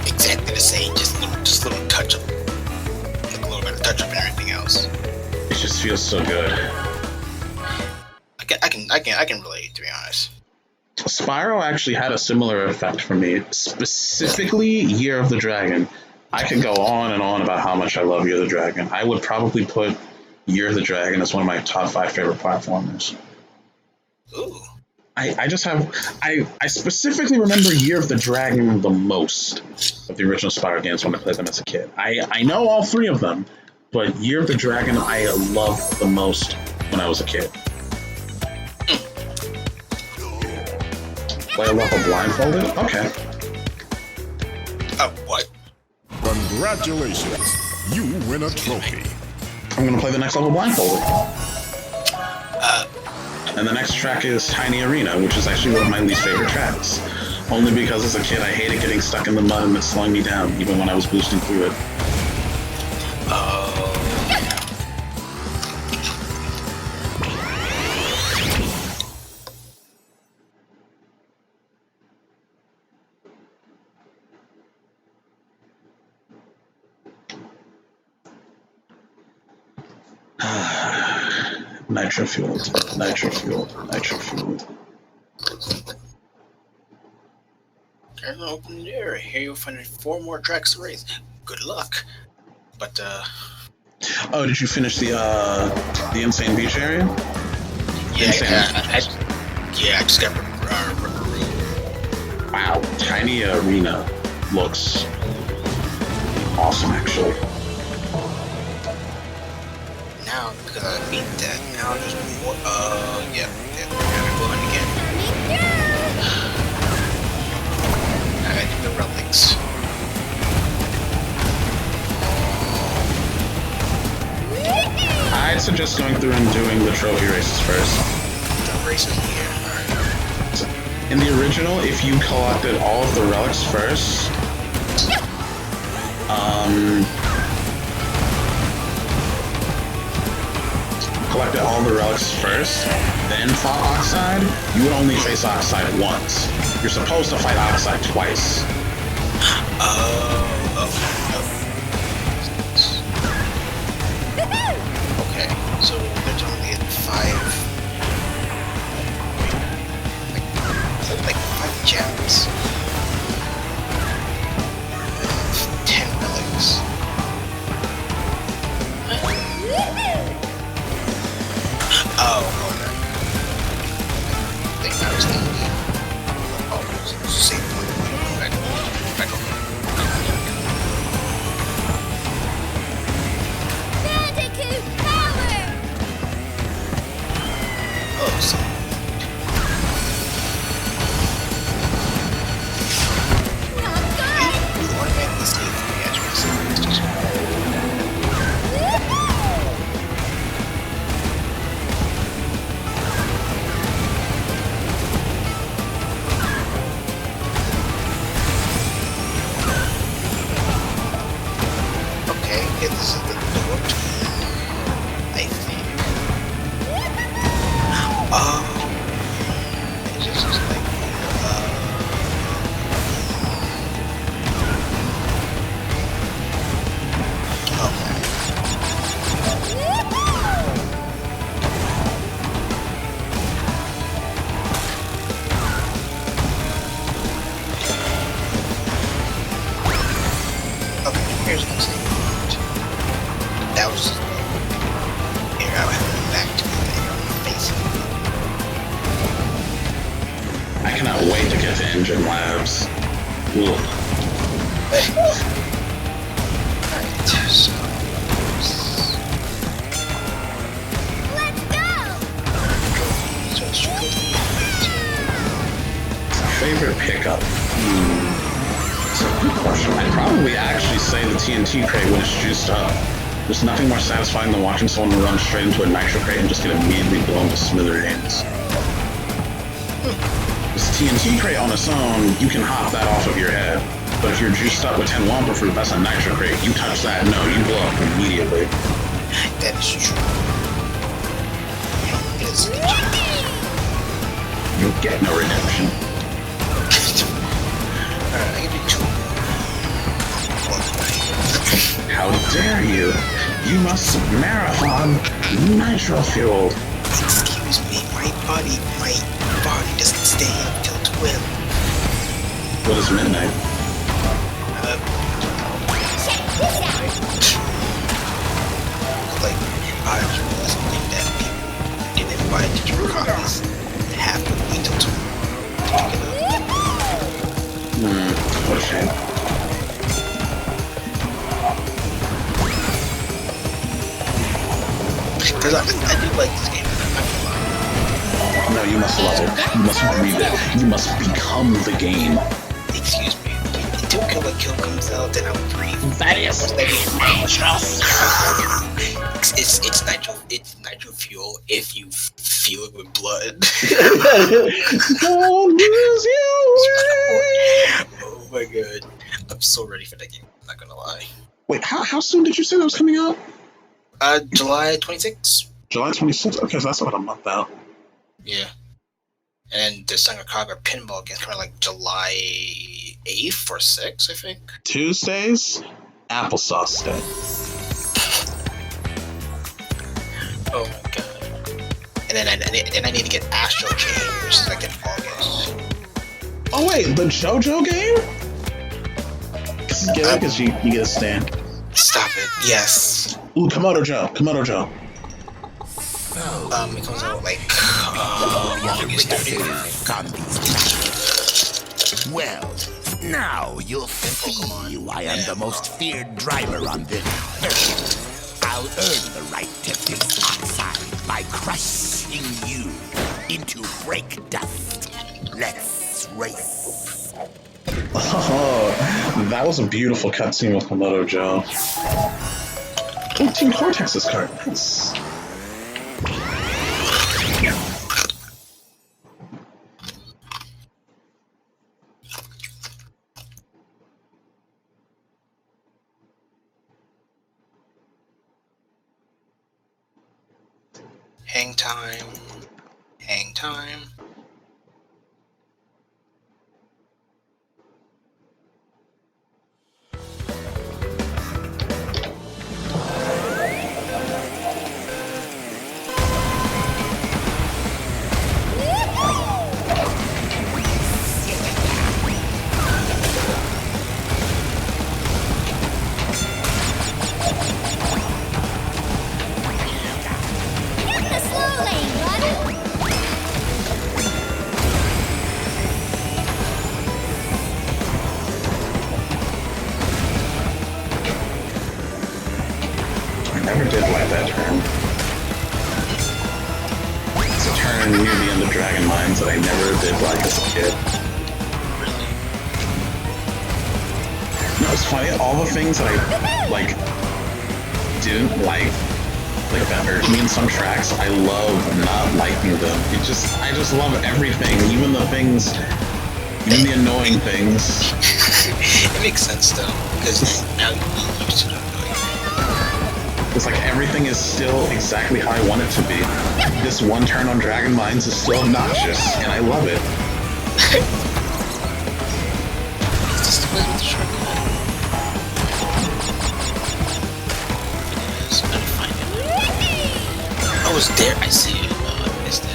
exactly the same. Just little touch up, like a little bit of touch up and everything else. It just feels so good. I can relate, to be honest. Spyro actually had a similar effect for me, specifically Year of the Dragon. I could go on and on about how much I love Year of the Dragon. I would probably put Year of the Dragon as one of my top 5 favorite platformers. Ooh. I specifically remember Year of the Dragon the most of the original Spyro games when I played them as a kid. I know all 3 of them, but Year of the Dragon I loved the most when I was a kid. Play a level blindfolded? Okay. What? Congratulations, you win a trophy. I'm gonna play the next level blindfolded. And the next track is Tiny Arena, which is actually one of my least favorite tracks. Only because as a kid I hated getting stuck in the mud and it slowing me down, even when I was boosting through it. Nitro fueled, nitro fueled, nitro fueled. There's an open area. Here you'll find 4 more tracks to race. Good luck. But Oh, did you finish the Insane Beach area? Yeah, I just got Wow, Tiny Arena looks awesome, actually. Now, because I beat that, now there's more, yeah, gotta go on again. I gotta do the relics. I'd suggest going through and doing the trophy races first. The races here, alright. In the original, if you collected all of the relics first, collected all the relics first, then fought Oxide, you would only face Oxide once. You're supposed to fight Oxide twice. Okay, so they're telling me 5... Like 5 gems. 10 relics. Oh, okay. I think I was thinking. Oh, same point. Back over. Bandicoot power! cannot wait to get to Engine Labs. Ugh. Alright, so... Let's go! Favorite pickup? It's a good question. I'd probably actually say the TNT crate when it's juiced up. There's nothing more satisfying than watching someone run straight into a Nitro crate and just get immediately blown to smithereens. This TNT crate on its own, you can hop that off of your head. But if you're juiced up with 10 Wumpa Fruit, that's a Nitro crate. You touch that, no, you blow up immediately. That is true. It is You get no redemption. Alright, I can do 2. How dare you? You must marathon Nitro Fueled. Excuse me, my body doesn't stay up till 12. What is midnight? Like, I realized something that people get invited to your copies have to wait till tomorrow. What a shame. Because I do like this game. No, you must love it. You must breathe it. You must become the game. Excuse me. Until Kill la Kill comes out, then I'll breathe. That is dangerous. It's nitro fuel if you feel it with blood. Don't lose your way. Oh my god. I'm so ready for that game, I'm not gonna lie. Wait, how soon did you say that was coming out? July 26th. July 26th? Okay, so that's about a month out. Yeah. And then the Sangakuga pinball game's coming like July 8th or 6th, I think. Tuesdays, applesauce day. Oh my god. And then I need to get Astro Chain, which is like in August. Oh wait, the JoJo game? Because you get a stand. Stop it. Yes. Ooh, Komodo Joe. It comes out like August 30th. Well, now you'll see why I'm the most feared driver on this circuit. I'll earn the right to this oxide by crushing you into brake dust. Let's race. Oh, that was a beautiful cutscene with Komodo Joe. Oh, Team Cortex's card. Nice. Hang time. Hang time. Never did like that turn. It's a turn near the end of Dragon Mines that I never did like as a kid. No, it's funny, all the things that I, didn't like that hurt me in some tracks, I love not liking them. I just love everything, even the things, even the annoying things. It makes sense though, because now you used to know. It's like everything is still exactly how I want it to be. This one turn on Dragon Mines is still obnoxious, and I love it. It's just the way with the shortcut. Yes, I gotta find it. I was there, I see it. No, I missed it.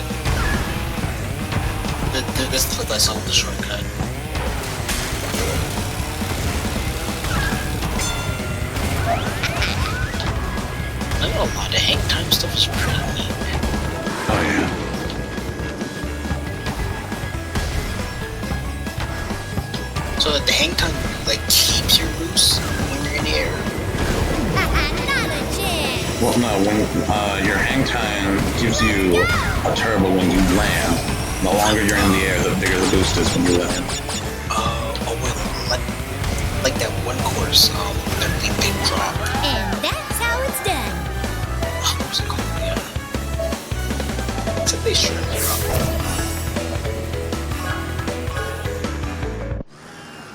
This looked like some of the shortcut. I know a lot of hang time stuff is pretty neat. Oh yeah. So the hang time like keeps your boost when you're in the air. Not a chance. Well, no, when your hang time gives you a turbo when you land. The longer you're in the air, the bigger the boost is when you land. Like that one course, that really big drop. And that's how it's done. What was it called? Yeah. Except they sure drop.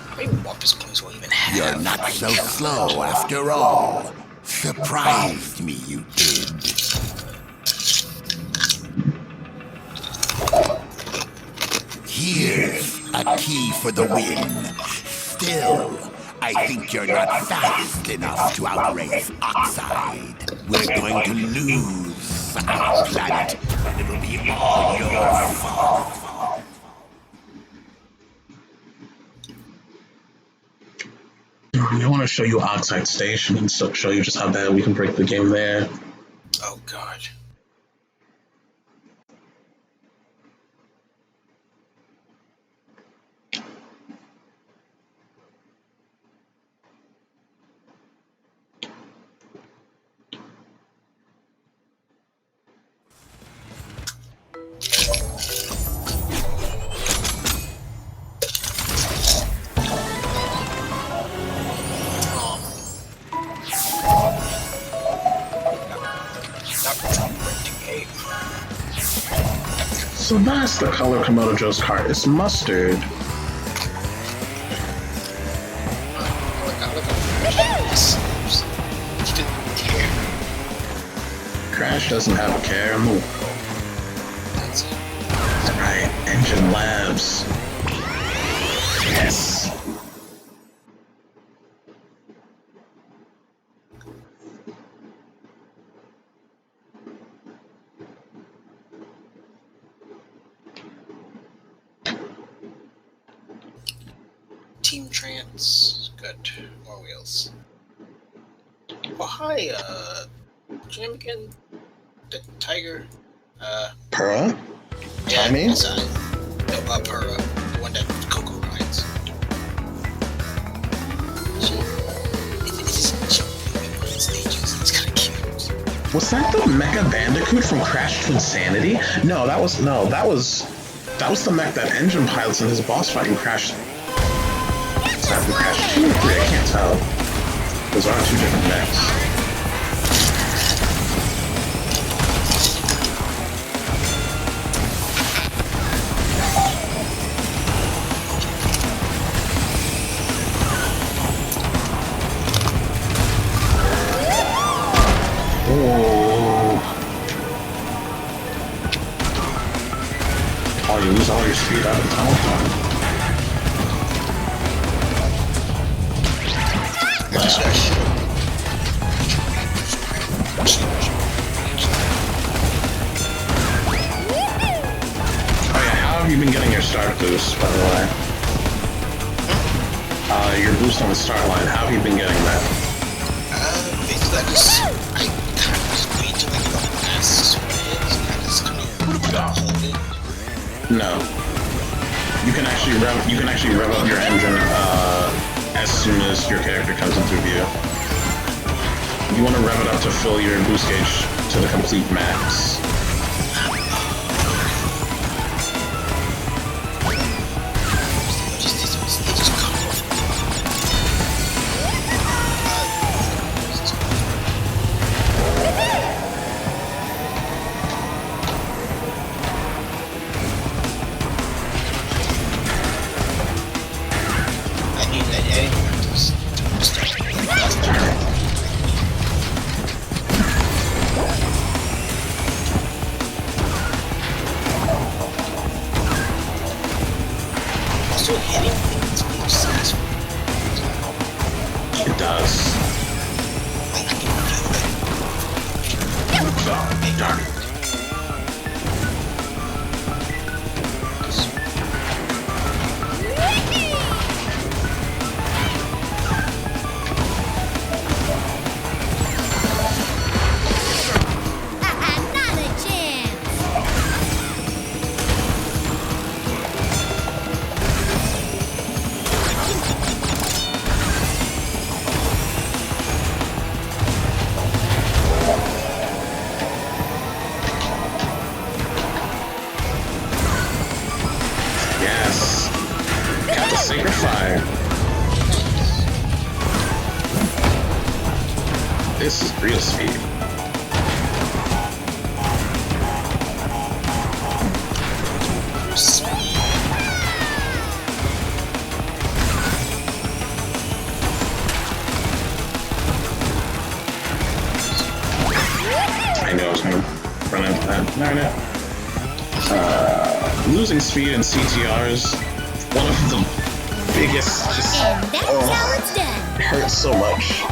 How many Wampus points will I even have? You're not so slow after all. Surprised me, you did. Here's a key for the win. Still, I think you're not fast enough to outrace Oxide. We're going to lose our planet, and it'll be all your fault. I want to show you Oxide Station and show you just how bad we can break the game there. Oh god. So that's the color Komodo Joe's card. It's mustard. Crash doesn't have a care in the world. That's right, Engine Labs. Yes. Team Trance. Good. More wheels. Oh, hi, Jim again? The Tiger? Purra? Yeah, Timmy? it's, no, Purra. The one that Coco rides. It's jumping on stages. It's kind of cute. Was that the Mecha Bandicoot from Crash to Insanity? No, that was the mech that Engine pilots in his boss fight in Crash. It's not from Crash 2 or 3, I can't tell. Those are two different mechs. Oh, you lose all your speed out of tunnel time. Oh yeah, how have you been getting your start boost, by the way? Your boost on the start line, how have you been getting that? Basically, I kind of just wait till like the last minute, and I just kind of hold it. No. You can actually rev up your engine as soon as your character comes into view. You want to rev it up to fill your boost gauge to the complete max. It does. Darn it. Not a chance. You're fire. This is real speed. I knew I was gonna run into that. Darn it. Losing speed in CTRs, one of the biggest, just, And that's how it's done. it hurts so much.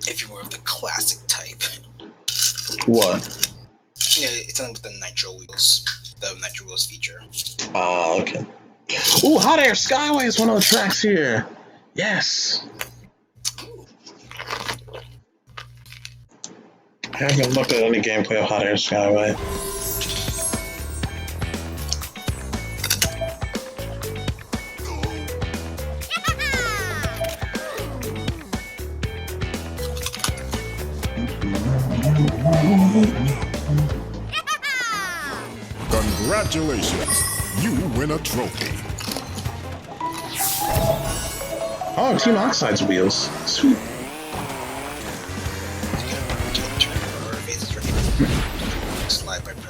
If you were of the classic type. What? Yeah, it's something with the Nitro wheels. The Nitro wheels feature. Okay. Ooh, Hot Air Skyway is one of the tracks here. Yes. I haven't looked at any gameplay of Hot Air Skyway. Congratulations, you win a trophy. Oh, Team Oxide's wheels. Sweet.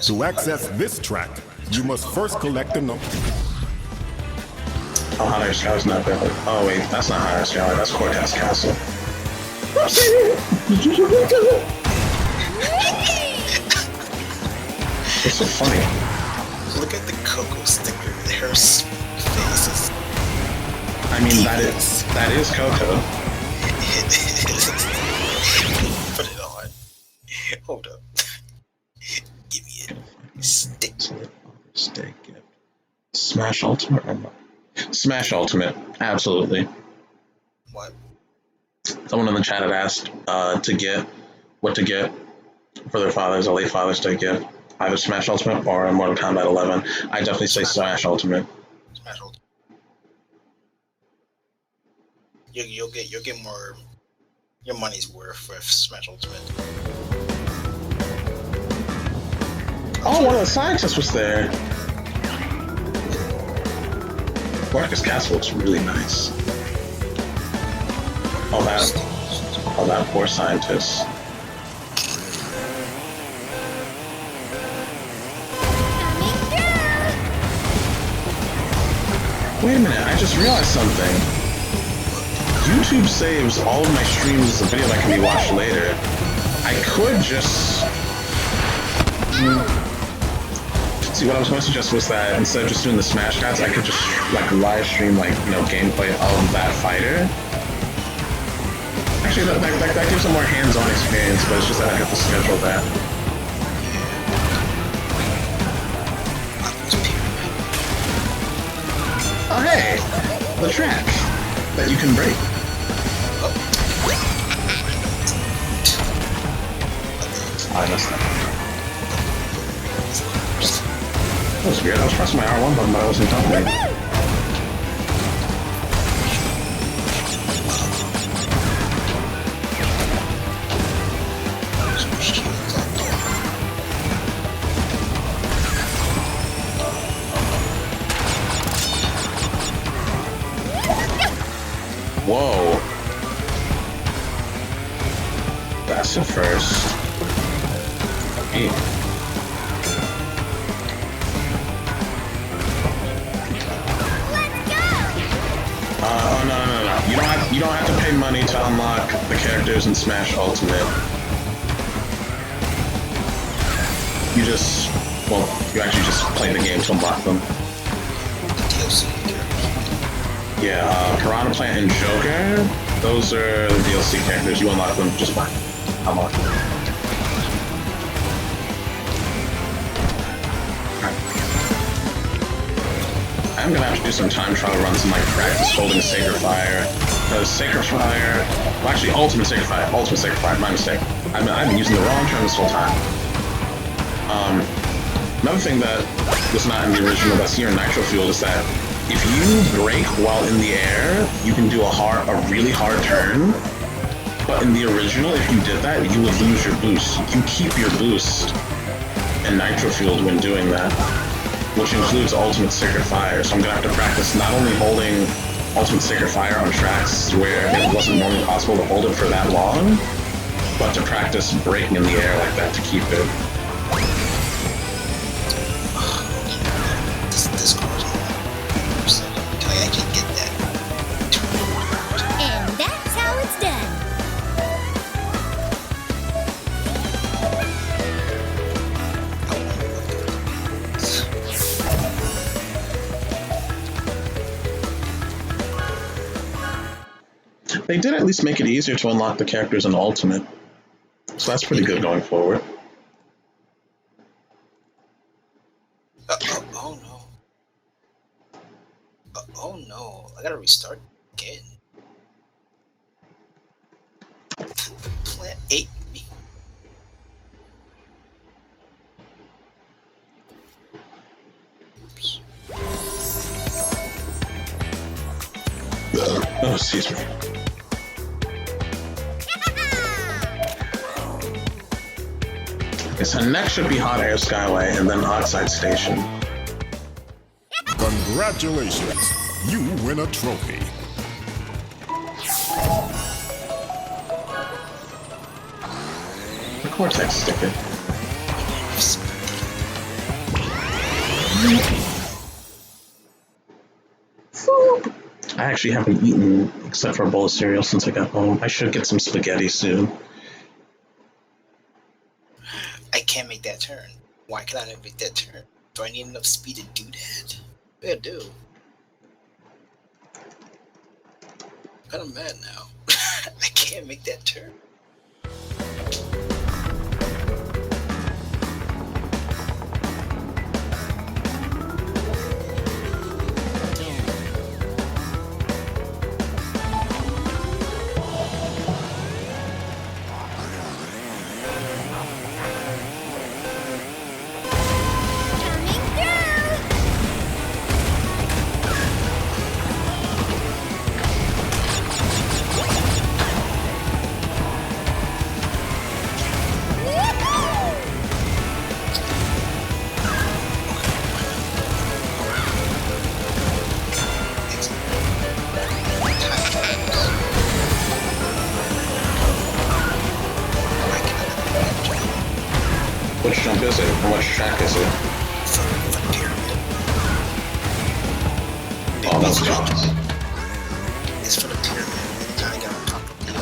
To access this track, you must first collect the number. Oh, Hot Air Skyway's not good. Oh wait, that's not Hot Air Skyway, that's Cortez Castle. It's so funny. Look at the Coco sticker. Her faces. I mean, that is Coco. Put it on. Hold up. Give me it. Stick. Steak. Smash Ultimate or not? Smash Ultimate, absolutely. What? Someone in the chat had asked what to get for their fathers, a late Father's Day gift. Either Smash Ultimate or Mortal Kombat 11. I definitely say Smash Ultimate. Smash Ultimate. You'll get more. Your money's worth with Smash Ultimate. Oh, one of the scientists was there. Marcus Castle looks really nice. Oh, that poor scientist. Wait a minute, I just realized something. YouTube saves all of my streams as a video that can be watched later. I could just... See, what I was going to suggest was that instead of just doing the Smash Cuts, I could just like live stream gameplay of that fighter. Actually, that gives a more hands-on experience, but it's just that I have to schedule that. Oh hey, the track that you can break. I missed that. That was weird. I was pressing my R1 button, but I wasn't talking. Whoa. That's the first. Hey. No. You don't have to pay money to unlock the characters in Smash Ultimate. You actually just play the game to unlock them. Yeah, Piranha Plant and Joker, those are the DLC characters. You unlock them just by unlocking them. I'm gonna have to do some time trial runs and practice holding Sacred Fire, because Sacred Fire. Well, actually, Ultimate Sacred Fire. Ultimate Sacred Fire. My mistake. I've been using the wrong term this whole time. Another thing that was not in the original that's here in Nitro Fuel is that if you brake while in the air, you can do a really hard turn. But in the original, if you did that, you would lose your boost. You keep your boost in Nitro Fuel when doing that, which includes Ultimate Sacred Fire. So I'm gonna have to practice not only holding Ultimate Sacred Fire on tracks where it wasn't normally possible to hold it for that long, but to practice braking in the air like that to keep it. This car's more. I can get that. And that's how it's done. They did at least make it easier to unlock the characters in Ultimate, so that's pretty good going forward. Oh no. Oh no. I gotta restart again. Plant ate me. Oops. Oh, excuse me. Okay, so next should be Hot Air Skyway and then Oxide Station. Congratulations, you win a trophy. The Cortex sticker. I actually haven't eaten except for a bowl of cereal since I got home. I should get some spaghetti soon. I can't make that turn. Why can I not make that turn? Do I need enough speed to do that? Yeah, I do. I'm kind of mad now. I can't make that turn. Which jump is it? How much track is it? For the pyramid. Oh, that's jump. It's for the pyramid. I got on top of the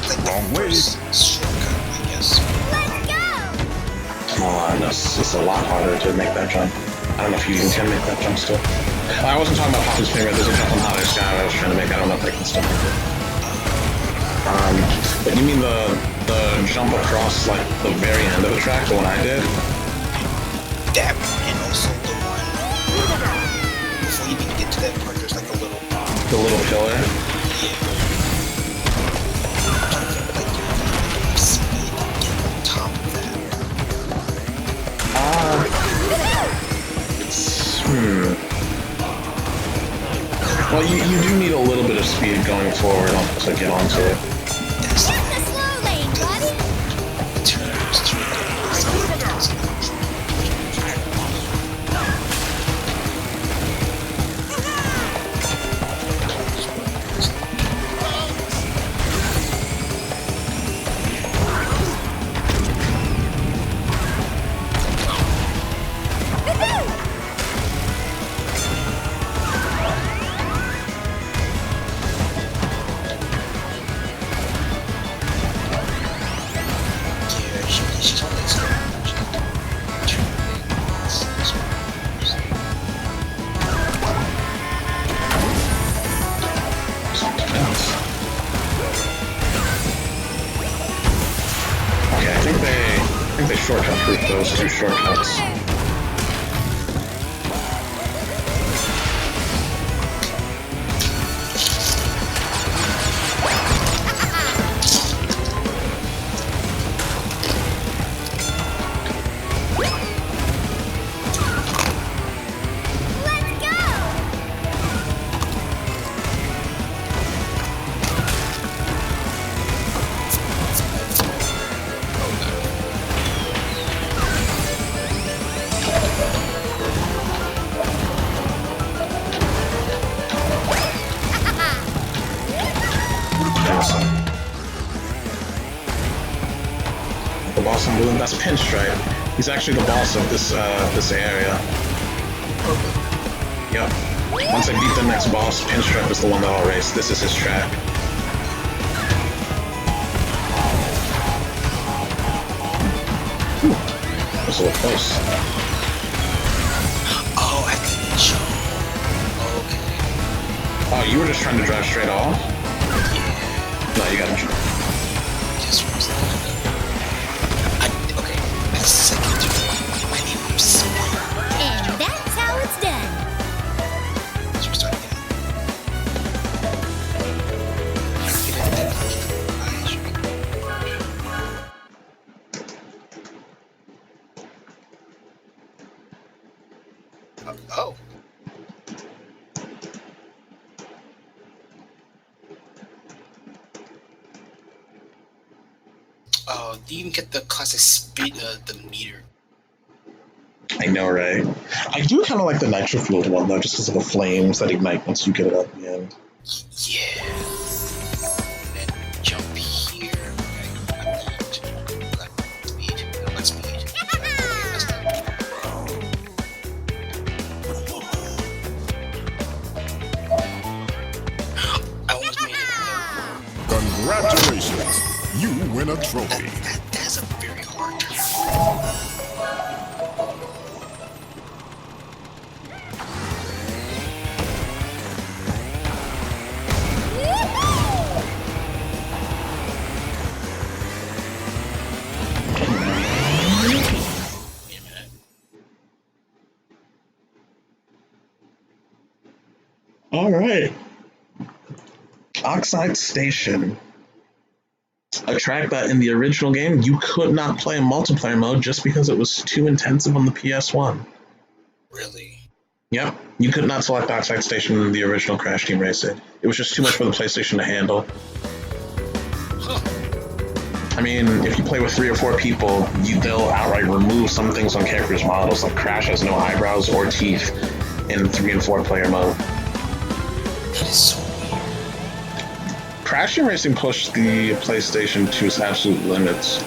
like Wrong the way. first shortcut, I guess. Let's go! Oh, it's a lot harder to make that jump. I don't know if you even can make that jump still. I wasn't talking about Hopkins Pyramid. There's a jump on Hot Air Sky I was trying to make. I don't know if I can still make it. But you mean the jump across like the very end of the track, the one I did? That one, and also the one before you even get to that part, there's like a little The little pillar? yeah. Like you have speed to get on top of that. Well, you do need a little bit of speed going forward to get onto it. That's Get in the slow lane, buddy! turns to Okay, I think they shortcut proof those two shortcuts. boss on Blue. That's Pinstripe. He's actually the boss of this this area. Yep. Once I beat the next boss, Pinstripe is the one that I'll race. This is his track. Ooh, that's a little close. Oh, I didn't show. Okay. Oh, you were just trying to drive straight off? Yeah. No, you gotta try. Just was okay. A second. My name is Smart. And that's how it's done. Let's restart again. I feel like that I should be oh. Oh, do you even get the classic speed, the meter? I know, right? I do kind of like the nitro fueled one though, just because of the flames that ignite once you get it at the end. Yeah. And then jump here. Speed. What speed? I almost made it. Congratulations! You win a trophy. That's a very hard turn. All right. Oxide Station. A track that in the original game you could not play in multiplayer mode just because it was too intensive on the PS1. Really? Yep, you could not select Oxide Station in the original Crash Team Racing. It was just too much for the PlayStation to handle. I mean, if you play with 3 or 4 people, they'll outright remove some things on characters' models, like Crash has no eyebrows or teeth in 3 and 4 player mode. That is so weird. Crash Team Racing pushed the PlayStation to its absolute limits.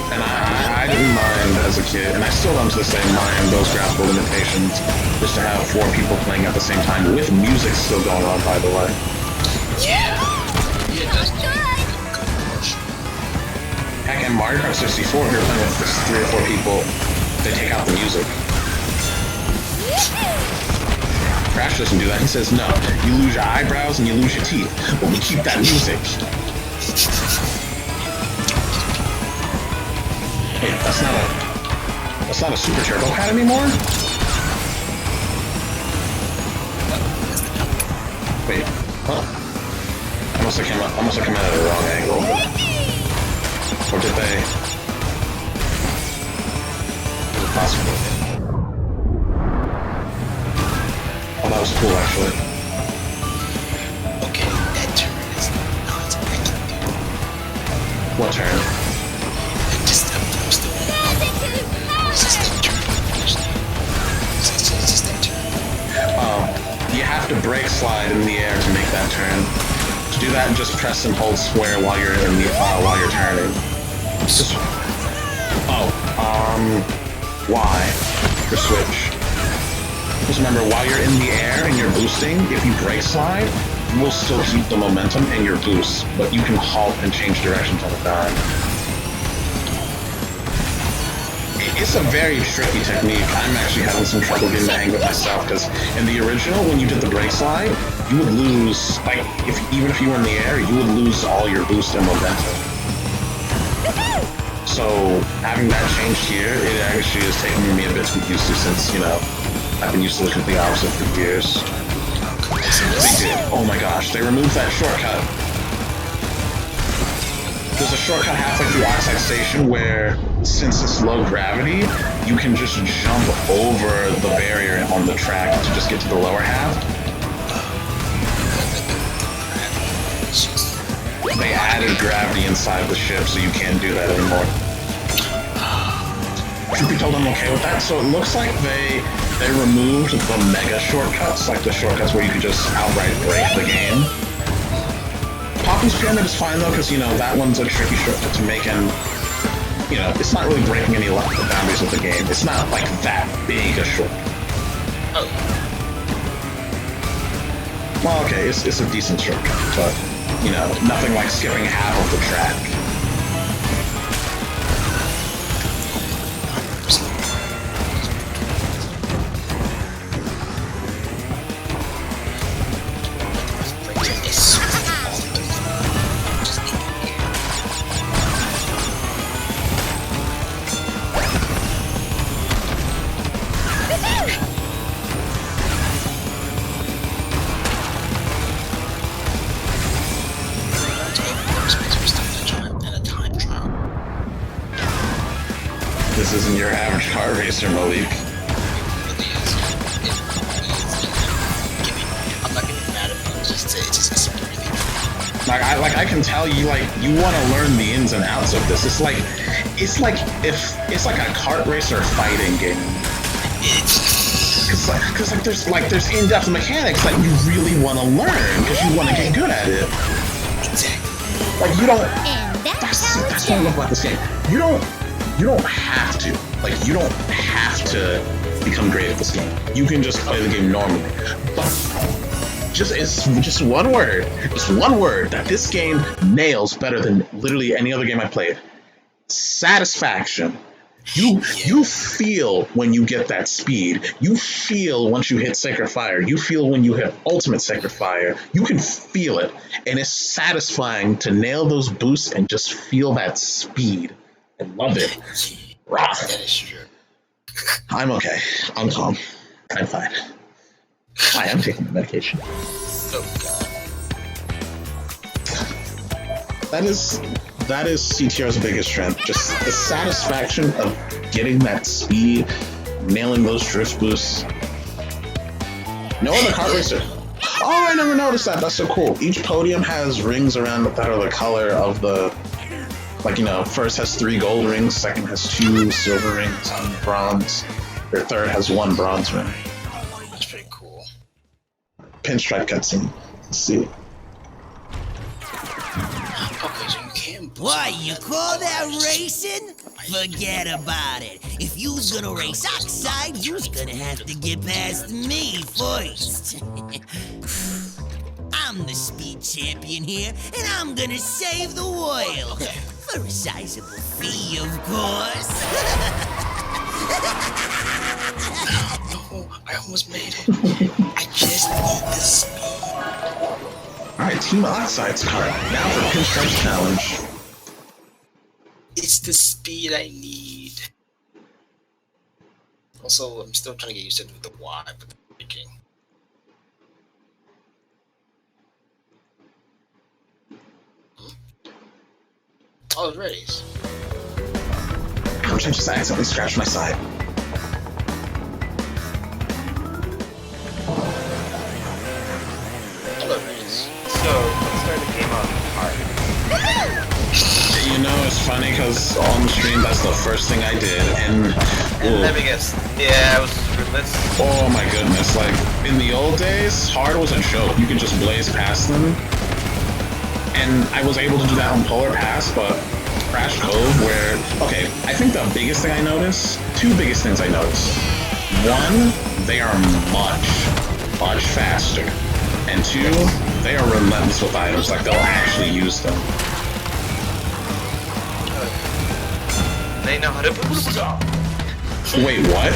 And I didn't mind as a kid, and I still don't to this day mind those graphical limitations, just to have 4 people playing at the same time, with music still going on, by the way. Yeah. Yeah, that's good. Heck, in Mario Kart 64, if you're playing with 3 or 4 people, they take out the music. Crash doesn't do that. He says, no, you lose your eyebrows and you lose your teeth, but we keep that music. Wait, that's not a Super Turbo Cat anymore? Wait, huh? I must have come out at the wrong angle. Or did they? Is it possible? Oh, that was cool, actually. Okay, that turn is not expected, dude. What turn? Just I'm still. It's just that turn. It's just that turn. Oh, you have to brake slide in the air to make that turn. To do that, just press and hold square while you're in the while you're turning. Just, Y for switch. Just remember, while you're in the air and you're boosting, if you brake slide, you will still keep the momentum in your boost, but you can halt and change directions on the dime. It's a very tricky technique. I'm actually having some trouble getting the hang of it myself, because in the original, when you did the brake slide, you would lose, like, even if you were in the air, you would lose all your boost and momentum. So having that changed here, it actually is taking me a bit to get used to, since, you know, I've been used to the complete opposite for years. They did. Oh my gosh, they removed that shortcut. There's a shortcut halfway through Oxide Station where, since it's low gravity, you can just jump over the barrier on the track to just get to the lower half. They added gravity inside the ship, so you can't do that anymore. Truth be told, I'm okay with that. So it looks like they removed the mega shortcuts, like the shortcuts where you could just outright break the game. Poppy's Pyramid is fine though, because, you know, that one's a tricky shortcut to make, and you know, it's not really breaking any of the boundaries of the game. It's not like that big a shortcut. Oh. Well, okay, it's a decent shortcut, but, you know, nothing like skipping half of the track. This isn't your average car racer, Malik. I'm not getting mad at it. It's really Like I can tell you, like, you want to learn the ins and outs of this. It's like a kart racer fighting game. Because there's in-depth mechanics that you really want to learn because you want to get good at it. Like you don't. That's what I love about this game. You don't have to. Like, you don't have to become great at this game. You can just play the game normally. But it's just one word that this game nails better than literally any other game I played. Satisfaction. You feel when you get that speed. You feel once you hit Sacred Fire. You feel when you hit Ultimate Sacred Fire. You can feel it. And it's satisfying to nail those boosts and just feel that speed. I love it. That is true. I'm okay. I'm calm. I'm fine. I am taking the medication. Oh god. That is CTR's biggest strength. Just the satisfaction of getting that speed, nailing those drift boosts. No other kart racer. Oh, I never noticed that. That's so cool. Each podium has rings around that are the color of the. Like, you know, first has 3 gold rings, second has 2 silver rings, and bronze. Or third has 1 bronze ring. That's pretty cool. Pinstripe cutscene. Let's see. Okay, so you can boost. What, you call that racing? Forget about it. If you's gonna race outside, you's gonna have to get past me first. I'm the speed champion here, and I'm gonna save the world. For a sizable fee, of course. No, I almost made it. I just need the speed. Alright, Team Oxide's card. Now for Pinstripe's challenge. It's the speed I need. Also, I'm still trying to get used to the Y with the braking. Oh, it's ready. Ouch, I just accidentally scratched my side. Hello, Race. So, let's start the game off hard. You know, it's funny because on stream that's the first thing I did, and let me guess. Yeah, I was let's. Oh my goodness! Like in the old days, hard was a joke. You could just blaze past them, and I was able to do that on Polar Pass, but Crash Cove, where okay, I think the biggest thing I noticed, 2 biggest things I noticed. 1, they are much faster, and 2, they are relentless with items. Like they'll actually use them. They know how to boost. Wait, what?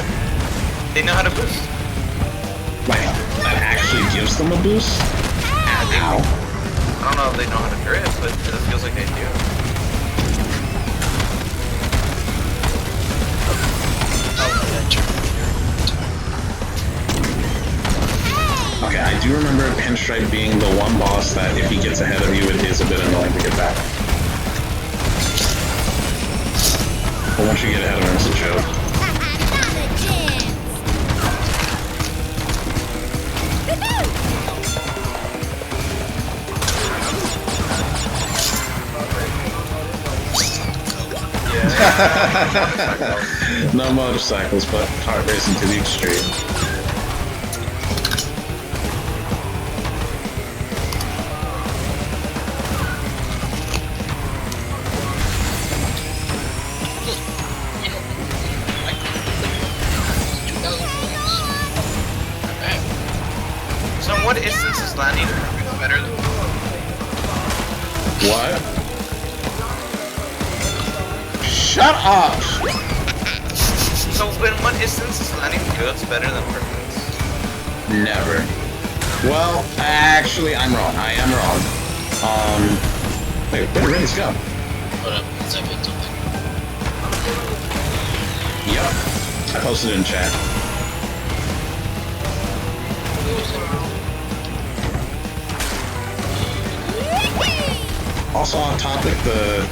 They know how to boost. Like, that actually gives them a boost? Ow. I don't know if they know how to drift, but it feels like they do. Okay, I do remember Pinstripe being the one boss that if he gets ahead of you, it is a bit annoying to get back. But once you get ahead of him, it's a joke. No motorcycles, but kart racing to the extreme. landing better than... What? Shut up! So in what instance is landing goods better than perfect? Never. Well, actually, I'm wrong. I am wrong. Wait, where did it go? Hold up, is that been something? Yep. I posted it in chat. Also on topic, the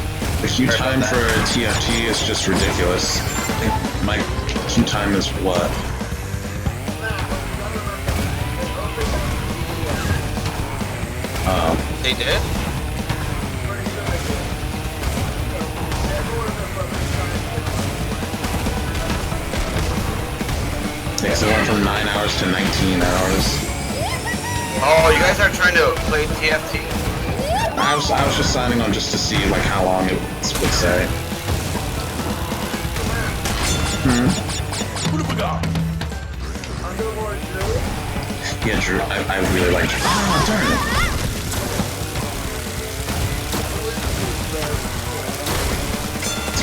queue time for TFT is just ridiculous. I think my queue time is what? They did? Yeah, so it went from 9 hours to 19 hours. Oh, you guys are trying to play TFT? I was just signing on just to see like how long it would say. What have we got? Yeah, Drew, I really like Drew. Oh, darn it.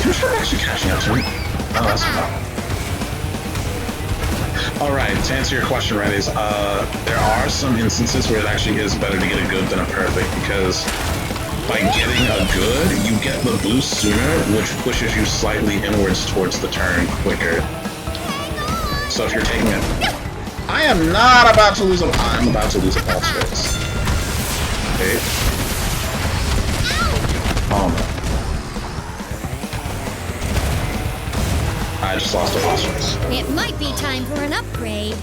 Is Drew actually catching up to me? Oh, that's fine. Alright, to answer your question, Reddies, there are some instances where it actually is better to get a good than a perfect, because by getting a good, you get the boost sooner, which pushes you slightly inwards towards the turn quicker. So if you're taking it... I am not about to lose a... I'm about to lose a ball space. Okay. Oh no. I just lost a phosphorus. It might be time for an upgrade.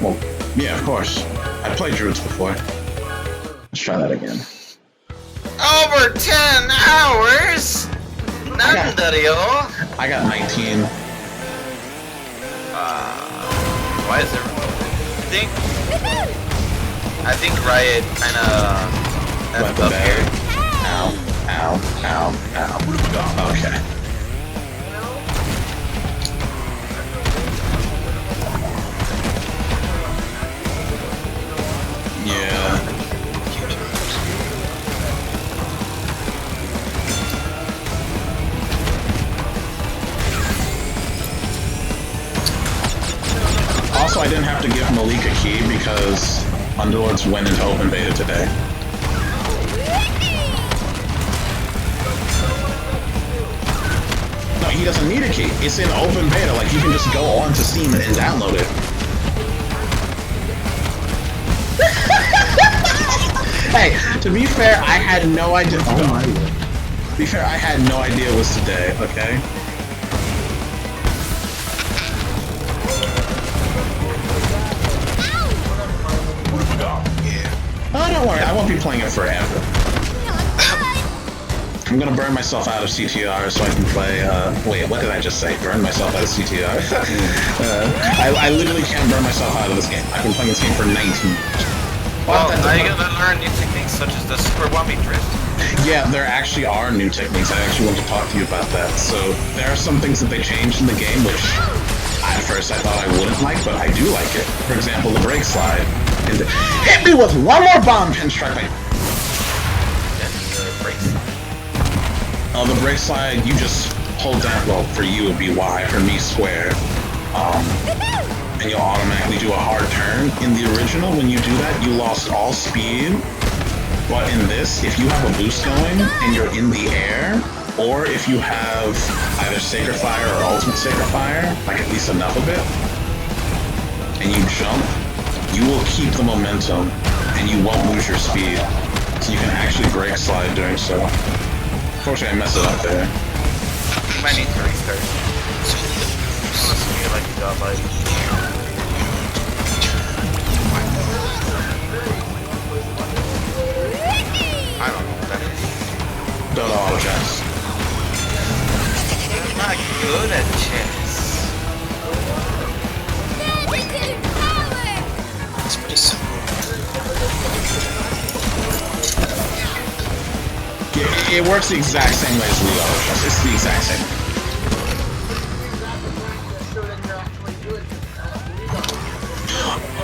Well, yeah, of course. I played Druids before. Let's try that again. Over 10 hours? I got 19. Why is there... I think Riot kinda... Let the bear. Ow, ow, ow, ow. Okay. Yeah. Also, I didn't have to give Malik a key because Underlords went into open beta today. No, he doesn't need a key. It's in open beta. Like, you can just go on to Steam and download it. Hey, to be fair, I had no idea. Oh my lord. To be fair, I had no idea it was today, okay? Oh, don't worry, I won't be playing it forever. I'm gonna burn myself out of CTR so I can play, wait, what did I just say? Burn myself out of CTR? I literally can't burn myself out of this game. I've been playing this game for 19 years. Well, now you're gonna learn new techniques such as the Super Whammy Drift. Yeah, there actually are new techniques. I actually want to talk to you about that. So, there are some things that they changed in the game which, at first, I thought I wouldn't like, but I do like it. For example, the brake slide. Hit me with one more bomb, Pinstripe! The brake slide, you just hold down, well, for you it would be Y, for me square. And you'll automatically do a hard turn. In the original, when you do that, you lost all speed. But in this, if you have a boost going and you're in the air, or if you have either Sacred Fire or Ultimate Sacred Fire, like at least enough of it, and you jump, you will keep the momentum and you won't lose your speed. So you can actually brake slide doing so. Unfortunately, I messed it up there. You might need to restart. Unless you feel like you got like... I don't know what that is. Don't know auto chess. I'm not good at chess. It's pretty simple. Get It works the exact same way as Blue Auto Chess. It's the exact same.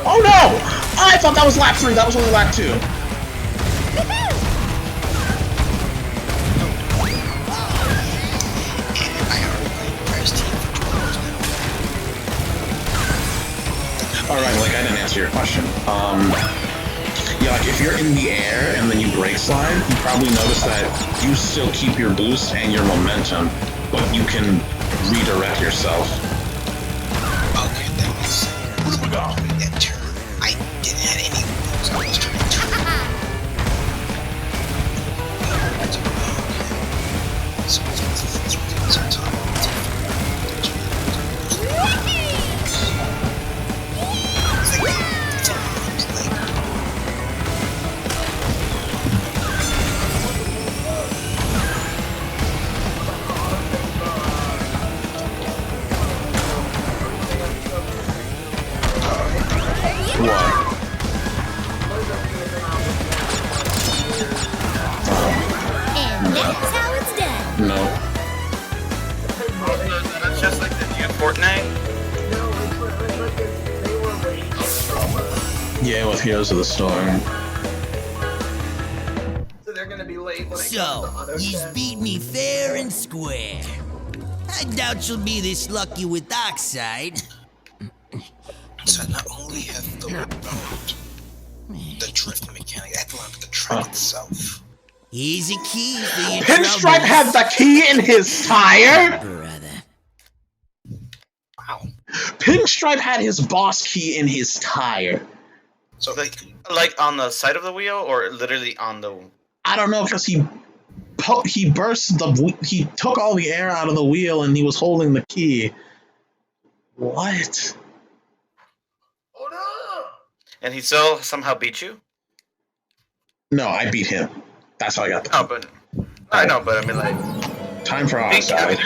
Oh no! I thought that was lap 3. That was only lap 2. Alright, like I didn't answer your question. Yeah, like if you're in the air and then you brake slide, you probably notice that you still keep your boost and your momentum, but you can redirect yourself. Okay, that makes sense. That turn, I didn't have any moves. I was trying to turn. And that's how it's done. No. That's just like the new Fortnite. Yeah, with Heroes of the Storm. So, he's beat me fair and square. I doubt you'll be this lucky with Oxide. So I not only have the drift mechanic, I have to learn the track itself. Here's a key for your Pinstripe troubles. had the key in his tire? Brother. Wow. Pinstripe had his boss key in his tire. So Like on the side of the wheel, or literally on the. I don't know, because he burst he took all the air out of the wheel and he was holding the key. What? And he still somehow beat you? No, I beat him. That's how I got the No, but. I know, but I mean, like. time for Oxide.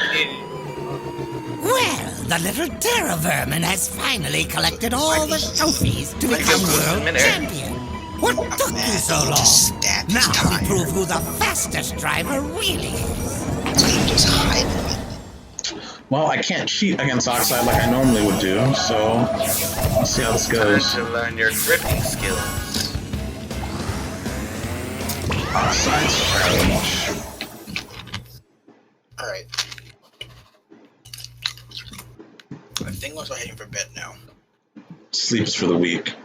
Well, the little terror vermin has finally collected all the trophies to become world champion. What took you so long? Now we prove who the fastest driver really is. So you just hide it. Well, I can't cheat against Oxide like I normally would do, so let's see how this goes. Time to learn your drifting skills. Oxide's challenge. Alright. I think we're heading for bed now. Sleeps for the week.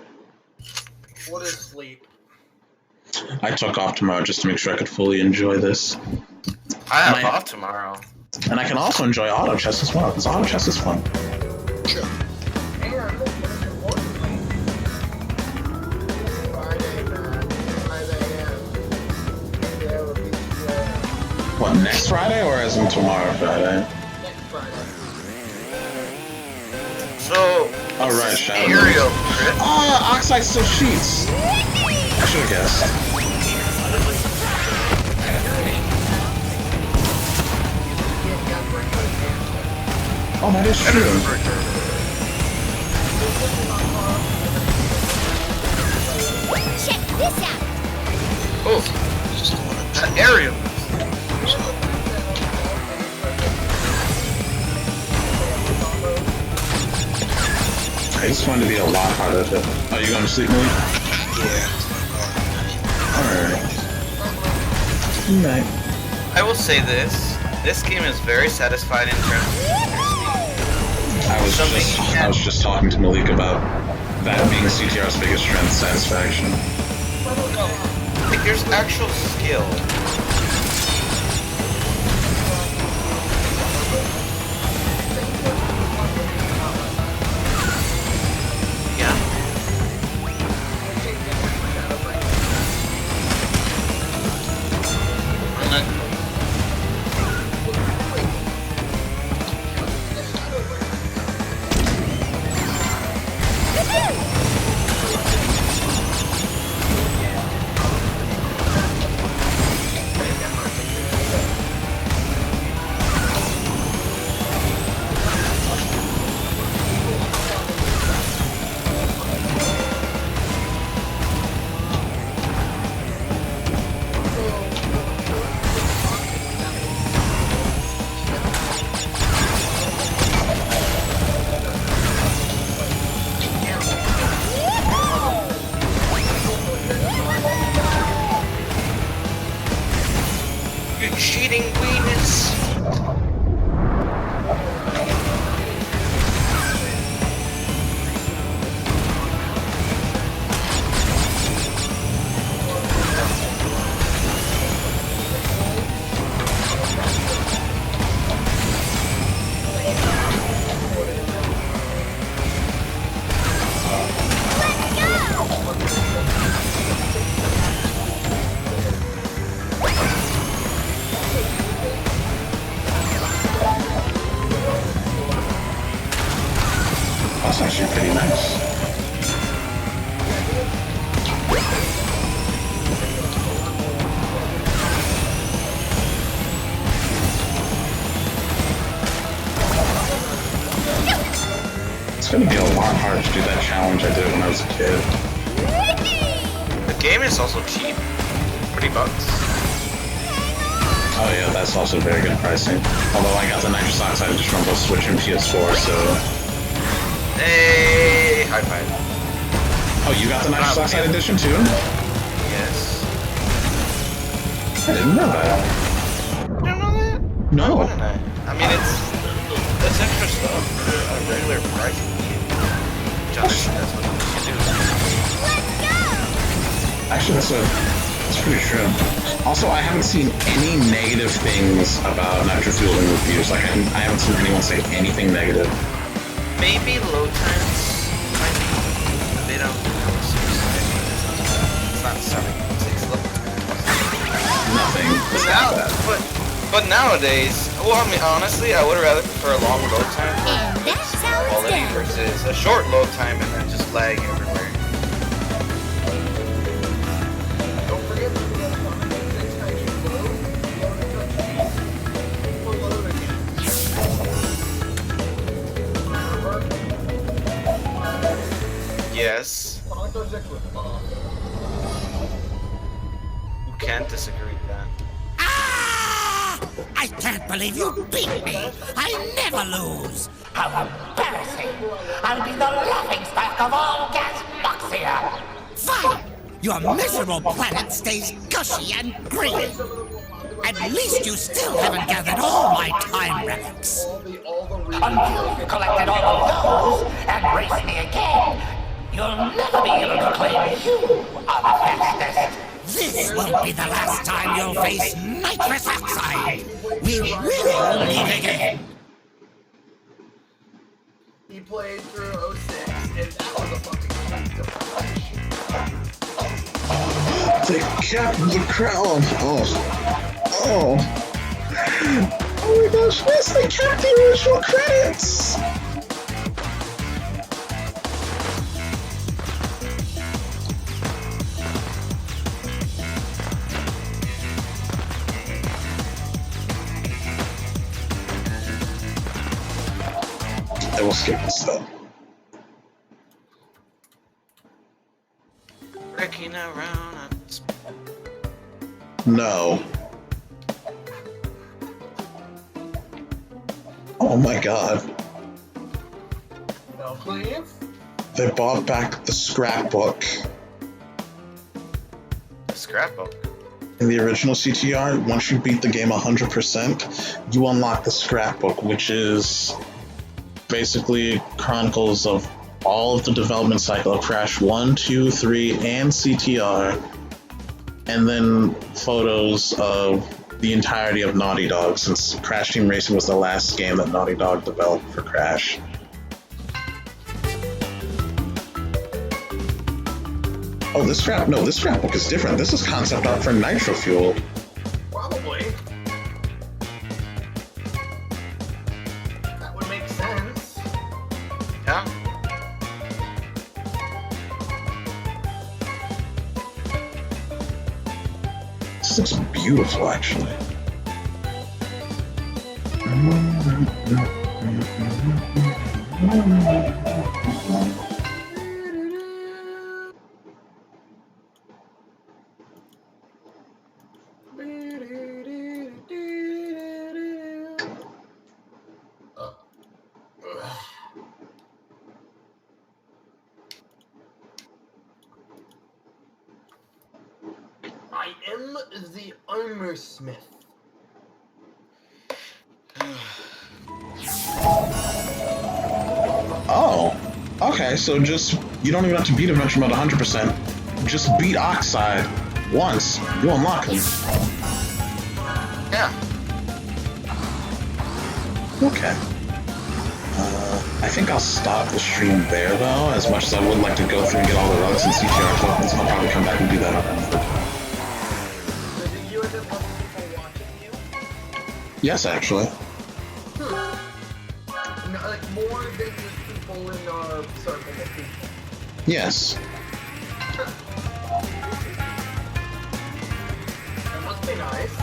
What is sleep? I took off tomorrow just to make sure I could fully enjoy this. I have off tomorrow. And I can also enjoy auto chess as well, because auto chess is fun. Sure. What, next Friday or as in tomorrow Friday? So. Alright, Shadow. Aerial. Oxide still cheats. I should have guessed. Oh, that is true. Check this out. Oh, aerial. This one to be a lot harder to. Are you going to sleep, Millie? Yeah. Alright. Good night. I will say this. This game is very satisfying in terms of I was just talking to Malik about that being CTR's biggest strength, satisfaction. like there's actual skill. That's actually pretty nice. It's gonna be a lot harder to do that challenge I did when I was a kid. The game is also cheap. $30. Oh yeah, that's also very good pricing. Although I got the nitrous oxide edition on both Switch and PS4, so... Hey, high five. Oh, you got the nitrous oxide edition too? Yes. I didn't know that. You don't know that? No. Why wouldn't I? I mean, it's extra stuff at a regular price. Josh, that's what you do. Let's go! Actually, that's pretty true. Also, I haven't seen any negative things about Nitro Fuel in reviews. Like, I haven't seen anyone say anything negative. Maybe load times might be a bit on the serious side. It's not 76 load times. Nothing. But nowadays, well, I mean, honestly, I would rather prefer a long load time And that's how it's quality done. versus a short load time and then just lag everywhere. Don't forget to get on the next time you load we'll load again. Yes. Auto check with Bob. Who can't disagree with that? I can't believe you beat me! I never lose! How embarrassing! I'll be the laughingstock of all Gasmoxia! Fine! Your miserable planet stays gushy and green! At least you still haven't gathered all my time relics! Until you've collected all of those and race me again, you'll never be able to claim you are the fastest! This won't be the last time you'll face nitrous oxide! We will meet again! He played through 06, and that was a fucking beast of They capped the crown. Oh my gosh, yes, they kept the original credits! I will skip this though. Wrecking around. No. Oh my god. No, please. They bought back the scrapbook. Scrapbook. In the original CTR, once you beat the game 100%, you unlock the scrapbook, which is basically chronicles of all of the development cycle of Crash 1, 2, 3, and CTR, and then photos of the entirety of Naughty Dog, since Crash Team Racing was the last game that Naughty Dog developed for Crash. Oh, this scrapbook is different. This is concept art for Nitro Fuel. Probably. That would make sense. Yeah. This looks beautiful, actually. I am the armor smith. Oh, okay, so just, you don't even have to beat Adventure Mode 100%. Just beat Oxide once, you unlock him. Yeah. Okay. I think I'll stop the stream there, though, as much as I would like to go through and get all the relics and CTR tokens. I'll probably come back and do that on another time. So do you end up having people watching you? Yes, actually. No, like more than just people people in our circle of people. Yes. That must be nice.